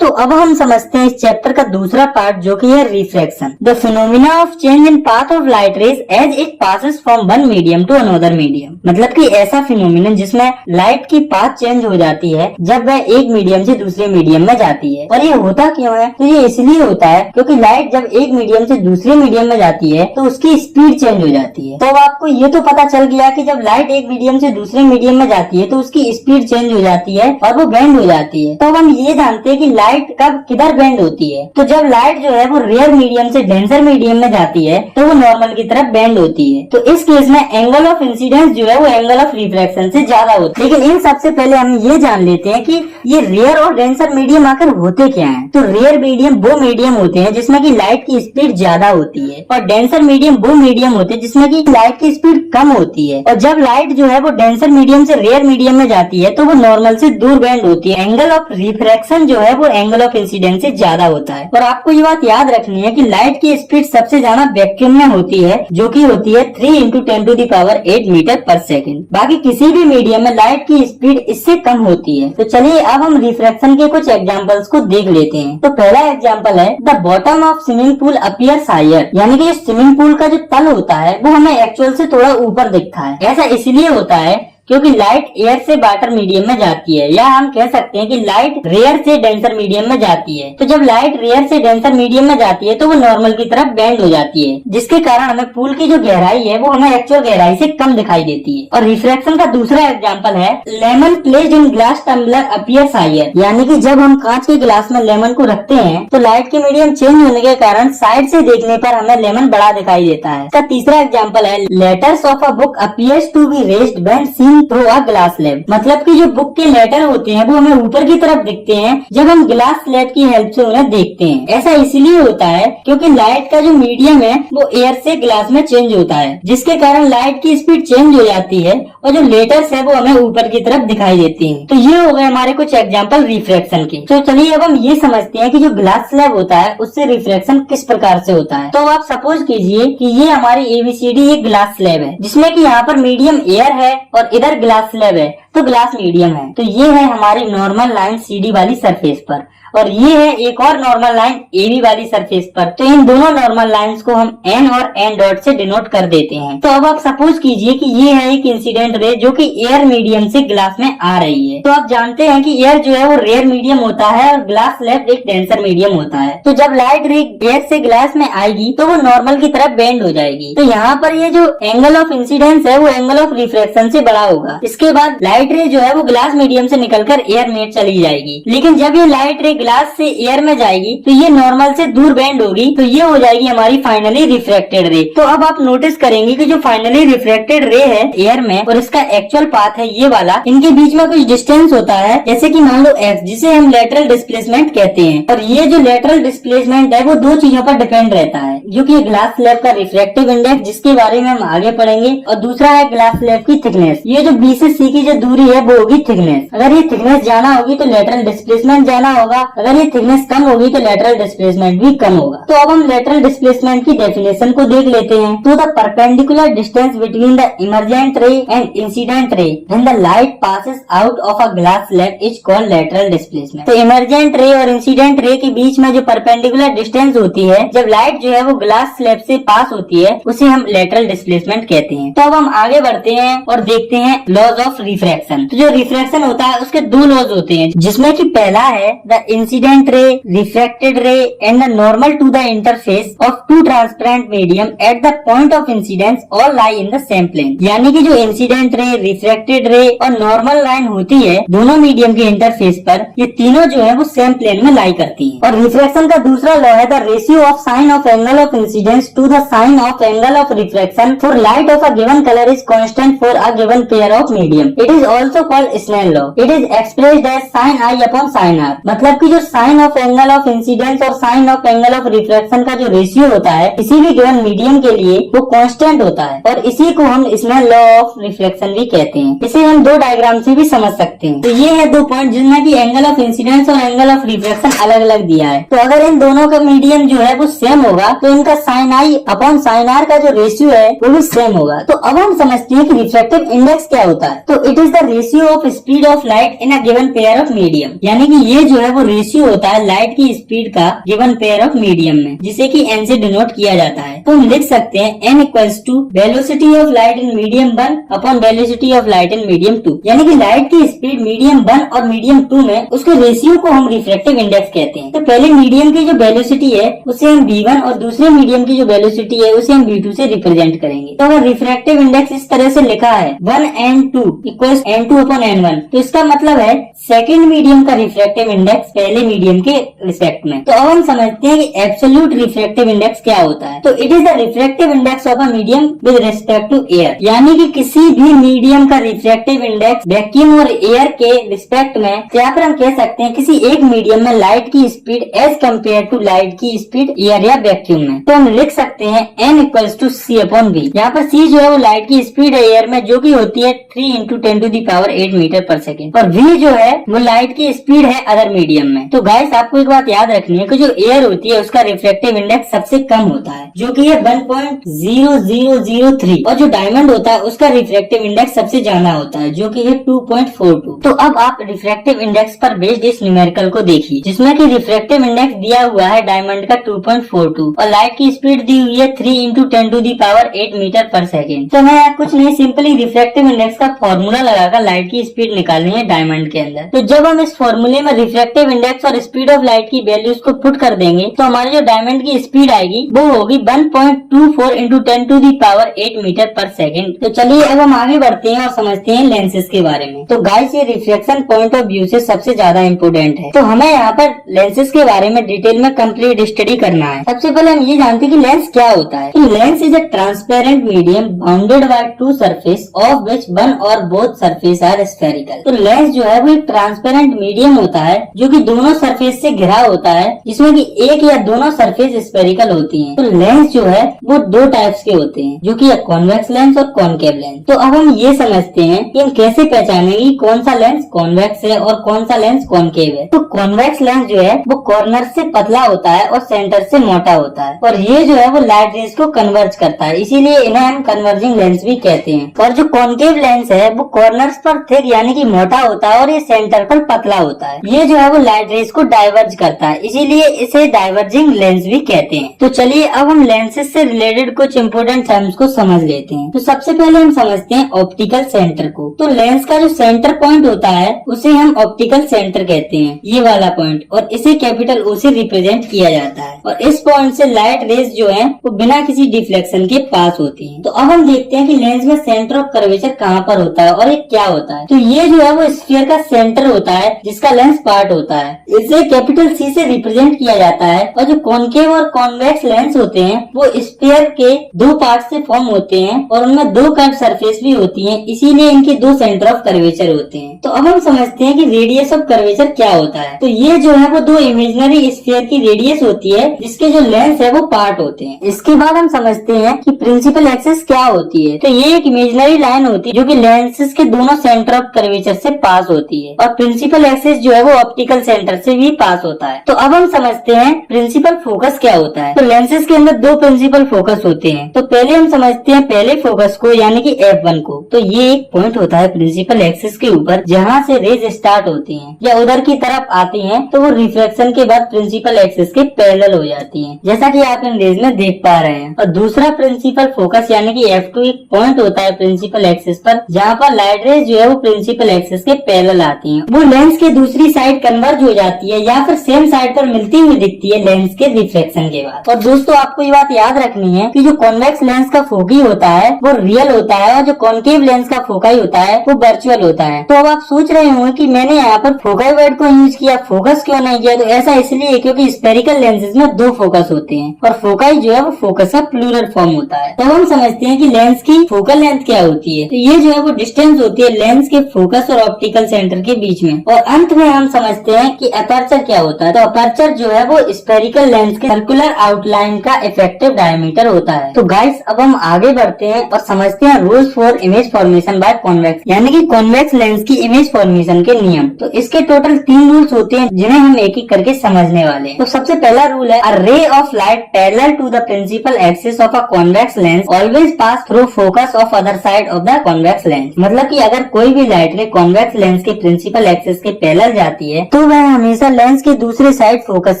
Speaker 1: तो अब हम समझते हैं इस चैप्टर का दूसरा पार्ट जो कि है refraction, the phenomena of change in path of light rays as it passes from one medium to another medium. मतलब कि ऐसा फिनोमिना जिसमें लाइट की पाथ चेंज हो जाती है जब वह एक मीडियम से दूसरे मीडियम में जाती है। और ये होता क्यों है? तो ये इसलिए होता है क्योंकि लाइट जब एक मीडियम से दूसरे मीडियम में जाती है तो उसकी स्पीड चेंज हो जाती है। तो अब आपको ये तो पता चल गया कि जब लाइट एक मीडियम से दूसरे मीडियम में जाती है तो उसकी स्पीड चेंज हो जाती है और वो बेंड हो जाती है। तो अब हम ये जानते हैं कि लाइट कब किधर बेंड होती है। तो जब लाइट जो है वो रेयर मीडियम से डेंसर मीडियम में जाती है तो वो नॉर्मल की तरफ बेंड होती है। तो इस केस में एंगल ऑफ इंसिडेंस जो है वो एंगल ऑफ रिफ्रैक्शन से ज्यादा होता है। लेकिन इन सबसे पहले हम ये जान लेते हैं कि ये रेयर और डेंसर मीडियम आकर होते क्या हैं। तो रेयर मीडियम वो मीडियम होते हैं जिसमें की लाइट की स्पीड ज्यादा होती है, और डेंसर मीडियम वो मीडियम होते हैं जिसमें की लाइट की स्पीड कम होती है। और जब लाइट जो है वो डेंसर मीडियम से रेयर मीडियम में जाती है तो वो नॉर्मल से दूर बेंड होती है। एंगल ऑफ रिफ्रैक्शन जो है वो एंगल ऑफ इंसिडेंस से ज्यादा होता है। और आपको ये बात याद रखनी है कि लाइट की स्पीड सबसे ज्यादा वैक्यूम में होती है, जो कि होती है 3 × 10⁸ मीटर पर सेकेंड। बाकी किसी भी मीडियम में लाइट की स्पीड इससे कम होती है। तो चलिए अब हम रिफ्रैक्शन के कुछ एग्जांपल्स को देख लेते हैं। तो पहला एग्जांपल है the bottom of swimming pool appears higher, यानी कि स्विमिंग पूल का जो तल होता है वो हमें एक्चुअल से थोड़ा ऊपर दिखता है। ऐसा इसलिए होता है क्योंकि लाइट एयर से वाटर मीडियम में जाती है, या हम कह सकते हैं कि लाइट रेयर से डेंसर मीडियम में जाती है। तो जब लाइट रेयर से डेंसर मीडियम में जाती है तो वो नॉर्मल की तरफ बेंड हो जाती है, जिसके कारण हमें पूल की जो गहराई है वो हमें एक्चुअल गहराई से कम दिखाई देती है। और रिफ्रैक्शन का दूसरा एग्जाम्पल है lemon placed in glass tumbler appears higher, यानी कि जब हम कांच के गिलास में लेमन को रखते हैं तो लाइट की मीडियम चेंज होने के कारण साइड से देखने पर हमें लेमन बड़ा दिखाई देता है। इसका तीसरा एग्जाम्पल है letters of a book appears to be raised when seen through a glass slab, मतलब कि जो बुक के लेटर होते हैं वो हमें ऊपर की तरफ दिखते हैं जब हम ग्लास स्लैब की हेल्प से उन्हें देखते हैं। ऐसा इसलिए होता है क्योंकि लाइट का जो मीडियम है वो एयर से ग्लास में चेंज होता है, जिसके कारण लाइट की स्पीड चेंज हो जाती है और जो लेटर्स है वो हमें ऊपर की तरफ दिखाई देती हैं। तो ये हो गए हमारे कुछ एग्जाम्पल रिफ्रैक्शन के। तो चलिए अब हम ये समझते हैं कि जो ग्लास स्लैब होता है उससे रिफ्रैक्शन किस प्रकार से होता है। तो आप सपोज कीजिए कि ये हमारी ABCD एक ग्लास स्लैब है जिसमें कि यहाँ पर मीडियम एयर है और इधर ग्लास स्लैब है, तो ग्लास मीडियम है। तो ये है हमारी नॉर्मल लाइन CD वाली सरफेस पर, और ये है एक और नॉर्मल लाइन AB वाली सरफेस पर। तो इन दोनों नॉर्मल लाइंस को हम N और N डॉट से डिनोट कर देते हैं। तो अब आप सपोज कीजिए कि ये है एक इंसिडेंट रे जो कि एयर मीडियम से ग्लास में आ रही है। तो आप जानते हैं कि एयर जो है वो रेयर मीडियम होता है और ग्लास स्लैब एक डेंसर मीडियम होता है। तो जब लाइट रे एयर से ग्लास में आएगी तो वो नॉर्मल की तरफ बेंड हो जाएगी। तो यहाँ पर ये जो एंगल ऑफ इंसिडेंस है वो एंगल ऑफ रिफ्रैक्शन से बड़ा होगा। इसके बाद लाइट रे जो है वो ग्लास मीडियम से निकलकर एयर में चली जाएगी। लेकिन जब ये लाइट रे ग्लास से एयर में जाएगी तो ये नॉर्मल से दूर बेंड होगी, तो ये हो जाएगी हमारी फाइनली रिफ्रैक्टेड रे। तो अब आप नोटिस करेंगे कि जो फाइनली रिफ्रैक्टेड रे है एयर में और इसका एक्चुअल पाथ है ये वाला, इनके बीच में कुछ डिस्टेंस होता है, जैसे कि मान लो x, जिसे हम लेटरल डिस्प्लेसमेंट कहते हैं। और ये जो लेटरल डिस्प्लेसमेंट है वो दो चीजों पर डिपेंड रहता है, जो कि ग्लास स्लैब का रिफ्रैक्टिव इंडेक्स, जिसके बारे में हम आगे पढ़ेंगे, और दूसरा है ग्लास स्लैब की थिकनेस। ये जो B से C की जो दूरी है वो होगी थिकनेस। अगर ये थिकनेस जाना होगी तो लेटरल डिस्प्लेसमेंट जाना होगा, अगर ये थिकनेस कम होगी तो लेटरल डिस्प्लेसमेंट भी कम होगा। तो अब हम लेटरल डिस्प्लेसमेंट की डेफिनेशन को देख लेते हैं। तो the perpendicular distance between the emergent रे and incident ray when the light passes out of a glass slab is called lateral displacement. तो इमर्जेंट रे और इंसिडेंट रे के बीच में जो परपेंडिकुलर डिस्टेंस होती है जब लाइट जो है वो ग्लास स्लैब से पास होती है उसे हम लेटरल डिस्प्लेसमेंट कहते हैं। तो अब हम आगे बढ़ते हैं और देखते हैं लॉज ऑफ रिफ्रैक्शन। तो जो रिफ्रैक्शन होता है उसके दो लॉज होते हैं, जिसमें कि पहला है द इंसिडेंट रे, refracted ray and the normal to the interface of two transparent medium at the point of incidence all lie in the same plane। यानी कि जो इंसिडेंट रे, रिफ्रैक्टेड रे और नॉर्मल लाइन होती है दोनों मीडियम के इंटरफेस पर, ये तीनों जो है वो सेम प्लेन में लाई करती हैं। और रिफ्रैक्शन का दूसरा लॉ है the ratio of sine of angle of incidence to the sine of angle of refraction for light of a given colour is constant for a given pair of medium. It is also called Snell law. It is expressed as sine I upon sine R। मतलब कि जो sine of angle of incidence और sine of angle of refraction का जो ratio होता है किसी भी गिवन मीडियम के लिए वो कांस्टेंट होता है, और इसी को हम स्नेल लॉ ऑफ रिफ्लेक्शन भी कहते हैं। इसे हम दो डायग्राम से भी समझ सकते हैं। तो ये है दो पॉइंट जिनमें कि एंगल ऑफ इंसिडेंस और एंगल ऑफ रिफ्लेक्शन अलग अलग दिया है। तो अगर इन दोनों का मीडियम जो है वो सेम होगा तो इनका sine I upon sine R का जो रेशियो है वो भी सेम होगा। तो अब हम समझते हैं कि रिफ्रैक्टिव इंडेक्स क्या होता है। तो it is the ratio of speed of light in a given pair of medium, यानी कि ये जो है वो रेशियो होता है लाइट की स्पीड का गिवन पेयर ऑफ मीडियम में, जिसे कि n से डिनोट किया जाता है। तो हम लिख सकते हैं n equals to velocity of light in medium 1 upon velocity of light in medium 2, यानी कि लाइट की स्पीड मीडियम 1 और मीडियम 2 में उसके रेशियो को हम रिफ्रैक्टिव इंडेक्स कहते हैं। तो पहले मीडियम की जो वेलोसिटी है उसे हम v1 और दूसरे मीडियम की जो वेलोसिटी है उसे हम v2 से रिप्रेजेंट करेंगे। तो अगर रिफ्रैक्टिव इंडेक्स इस तरह से लिखा है 1n2 equals n2 upon n1, तो इसका मतलब है सेकेंड मीडियम का रिफ्रैक्टिव इंडेक्स पहले मीडियम के रिस्पेक्ट में। तो अब हम समझते हैं कि एब्सोल्यूट रिफ्रैक्टिव इंडेक्स क्या होता है। तो it is the refractive index of a medium with respect to air, यानी कि किसी भी मीडियम का रिफ्रैक्टिव इंडेक्स वैक्यूम और एयर के रिस्पेक्ट में, यहाँ पर हम कह सकते हैं किसी एक मीडियम में लाइट की speed as compare to light की स्पीड एयर या वैक्यूम में। तो हम लिख सकते हैं n equals to c upon v। यहाँ पर c जो है वो लाइट की स्पीड है एयर में, जो कि होती है 3 × 10⁸ मीटर पर सेकेंड, और v जो है वो लाइट की स्पीड है अदर मीडियम में। तो गाइस आपको एक बात याद रखनी है कि जो एयर होती है उसका रिफ्रैक्टिव इंडेक्स सबसे कम होता है, जो कि है 1.0003, और जो डायमंड होता है उसका रिफ्रैक्टिव इंडेक्स सबसे ज्यादा होता है, जो कि है 2.42। तो अब आप रिफ्रैक्टिव इंडेक्स पर बेस्ड इस न्यूमेरिकल को देखिए, जिसमें कि रिफ्रैक्टिव इंडेक्स दिया हुआ है डायमंड का 2.42 और लाइट की स्पीड दी हुई है 3 × 10⁸ मीटर पर सेकेंड। तो मैं कुछ नहीं, सिंपली रिफ्रैक्टिव इंडेक्स का फॉर्मूला लगाकर लाइट की स्पीड निकालनी है डायमंड के अंदर। तो जब हम इस फॉर्मूले में रिफ्रैक्टिव इंडेक्स और स्पीड ऑफ लाइट की वैल्यूज को पुट कर देंगे तो हमारी जो डायमंड की स्पीड आएगी वो होगी 1.24 × 10⁸ मीटर पर सेकेंड। तो चलिए अब हम आगे बढ़ते हैं और समझते हैं लेंसेज के बारे में। तो गाइस ये रिफ्लेक्शन पॉइंट ऑफ व्यू से सबसे ज्यादा इम्पोर्टेंट है, तो हमें यहाँ पर लेंसेज के बारे में डिटेल में कंप्लीट स्टडी करना है। सबसे पहले हम ये जानते हैं कि लेंस क्या होता है। Lens is a transparent medium bounded by two surface of which one और बोथ सरफेस आर स्फेरिकल। तो लेंस जो है वो एक ट्रांसपेरेंट मीडियम होता है जो कि दोनों सरफेस से घिरा होता है, जिसमें कि एक या दोनों सरफेस स्फेरिकल होती हैं। तो लेंस जो है वो दो टाइप्स के होते हैं, जो कि कॉन्वेक्स लेंस और कॉनकेव लेंस। तो अब हम ये समझते हैं कि हम कैसे पहचानेंगे कौन सा लेंस कॉन्वेक्स है और कौन सा लेंस कॉनकेव है। तो कॉन्वेक्स लेंस जो है वो कॉर्नर से पतला होता है और सेंटर से मोटा होता है, और ये जो है वो लाइट रेज को कन्वर्ज करता है, इसीलिए इन्हें हम कन्वर्जिंग लेंस भी कहते हैं। और जो कॉनकेव लेंस है वो कॉर्नर्स पर थिक यानी कि मोटा होता है और ये सेंटर पर पतला होता है। ये जो है वो लाइट रेज को डाइवर्ज करता है, इसीलिए इसे डाइवर्जिंग लेंस भी कहते हैं। तो चलिए अब हम लेंसेज से रिलेटेड कुछ इंपोर्टेंट टर्म्स को समझ लेते हैं। तो सबसे पहले हम समझते हैं ऑप्टिकल सेंटर को। तो लेंस का जो सेंटर पॉइंट होता है उसे हम ऑप्टिकल सेंटर कहते हैं, ये वाला पॉइंट, और इसे कैपिटल O से रिप्रेजेंट किया जाता है। और इस पॉइंट से लाइट रेज जो है वो बिना किसी डिफ्लेक्शन के पास होती है। तो अब हम देखते हैं कि लेंस में सेंटर ऑफ कर्वेचर कहाँ पर होता है और ये क्या होता है। तो ये जो है वो स्फीयर का सेंटर होता है जिसका लेंस पार्ट होता है, इसे कैपिटल C से रिप्रेजेंट किया जाता है। और जो कॉनकेव और कॉन्वेक्स लेंस होते हैं वो स्फीयर के दो पार्ट से फॉर्म होते हैं और उनमें दो कर्व सरफेस भी होती है, इसीलिए इनके दो सेंटर ऑफ कर्वेचर होते हैं। तो अब हम समझते हैं कि रेडियस ऑफ कर्वेचर क्या होता है। तो ये जो है वो दो इमेजिनरी स्फीयर की रेडियस होती है जिसके जो लेंस है वो पार्ट होते हैं। इसके बाद हम समझते हैं कि प्रिंसिपल एक्सिस क्या होती है। तो ये एक इमेजिनरी लाइन होती है जो कि लेंसेज के दोनों सेंटर ऑफ कर्वेचर से पास होती है, और प्रिंसिपल एक्सिस जो है वो ऑप्टिकल सेंटर से भी पास होता है। तो अब हम समझते हैं प्रिंसिपल फोकस क्या होता है। तो लेंसेज के अंदर दो प्रिंसिपल फोकस होते हैं। तो पहले हम समझते हैं पहले फोकस को यानी कि F1 को। तो ये एक पॉइंट होता है प्रिंसिपल एक्सिस के ऊपर जहाँ से रेज स्टार्ट होती हैं या उधर की तरफ आती हैं, तो वो रिफ्लेक्शन के बाद प्रिंसिपल एक्सिस के पैरेलल हो जाती हैं, जैसा कि आप इन रेज में देख पा रहे हैं। और दूसरा प्रिंसिपल फोकस यानी कि F2 एक पॉइंट होता है प्रिंसिपल एक्सिस पर जहाँ पर लाइट रेज जो है वो प्रिंसिपल एक्सिस के पैरेलल आती हैं। वो लेंस के दूसरी साइड कन्वर्ज हो जाती है या फिर सेम साइड पर मिलती हुई दिखती है लेंस के रिफ्लेक्शन के बाद। और दोस्तों आपको ये बात याद रखनी है कि जो कॉन्वेक्स लेंस का फोकी होता है वो रियल होता है और जो कॉनकेव लेंस का फोकाई होता है वो वर्चुअल होता है। तो अब आप सोच रहे होंगे कि मैंने यहाँ पर फोकाई वर्ड को यूज किया, फोकस क्यों नहीं किया। तो ऐसा इसलिए क्योंकि स्फेरिकल लेंसेज में दो फोकस होते हैं और फोकाई जो है वो फोकस का प्लूरल फॉर्म होता है। तब हम समझते हैं कि लेंस की फोकल लेंथ क्या होती है। तो ये जो है वो डिस्टेंस होती है लेंस के फोकस और ऑप्टिकल सेंटर के बीच में। और अंत में हम समझते हैं कि अपर्चर क्या होता है। तो अपर्चर जो है वो स्फेरिकल लेंस के सर्कुलर आउटलाइन का इफेक्टिव डायमीटर होता है। तो गाइस अब हम आगे बढ़ते हैं और समझते हैं rules for image formation by convex यानी कि कॉन्वेक्स लेंस की इमेज फॉर्मेशन के नियम। तो इसके टोटल 3 रूल्स होते हैं जिन्हें हम एक एक करके समझने वाले हैं। तो सबसे पहला रूल है, a ray of light parallel to the principal axis of a convex lens always pass through focus of other side of the convex lens. मतलब कि अगर कोई भी लाइट रे कॉन्वेक्स लेंस के प्रिंसिपल एक्सिस के parallel जाती है तो वह हमेशा लेंस के दूसरे साइड फोकस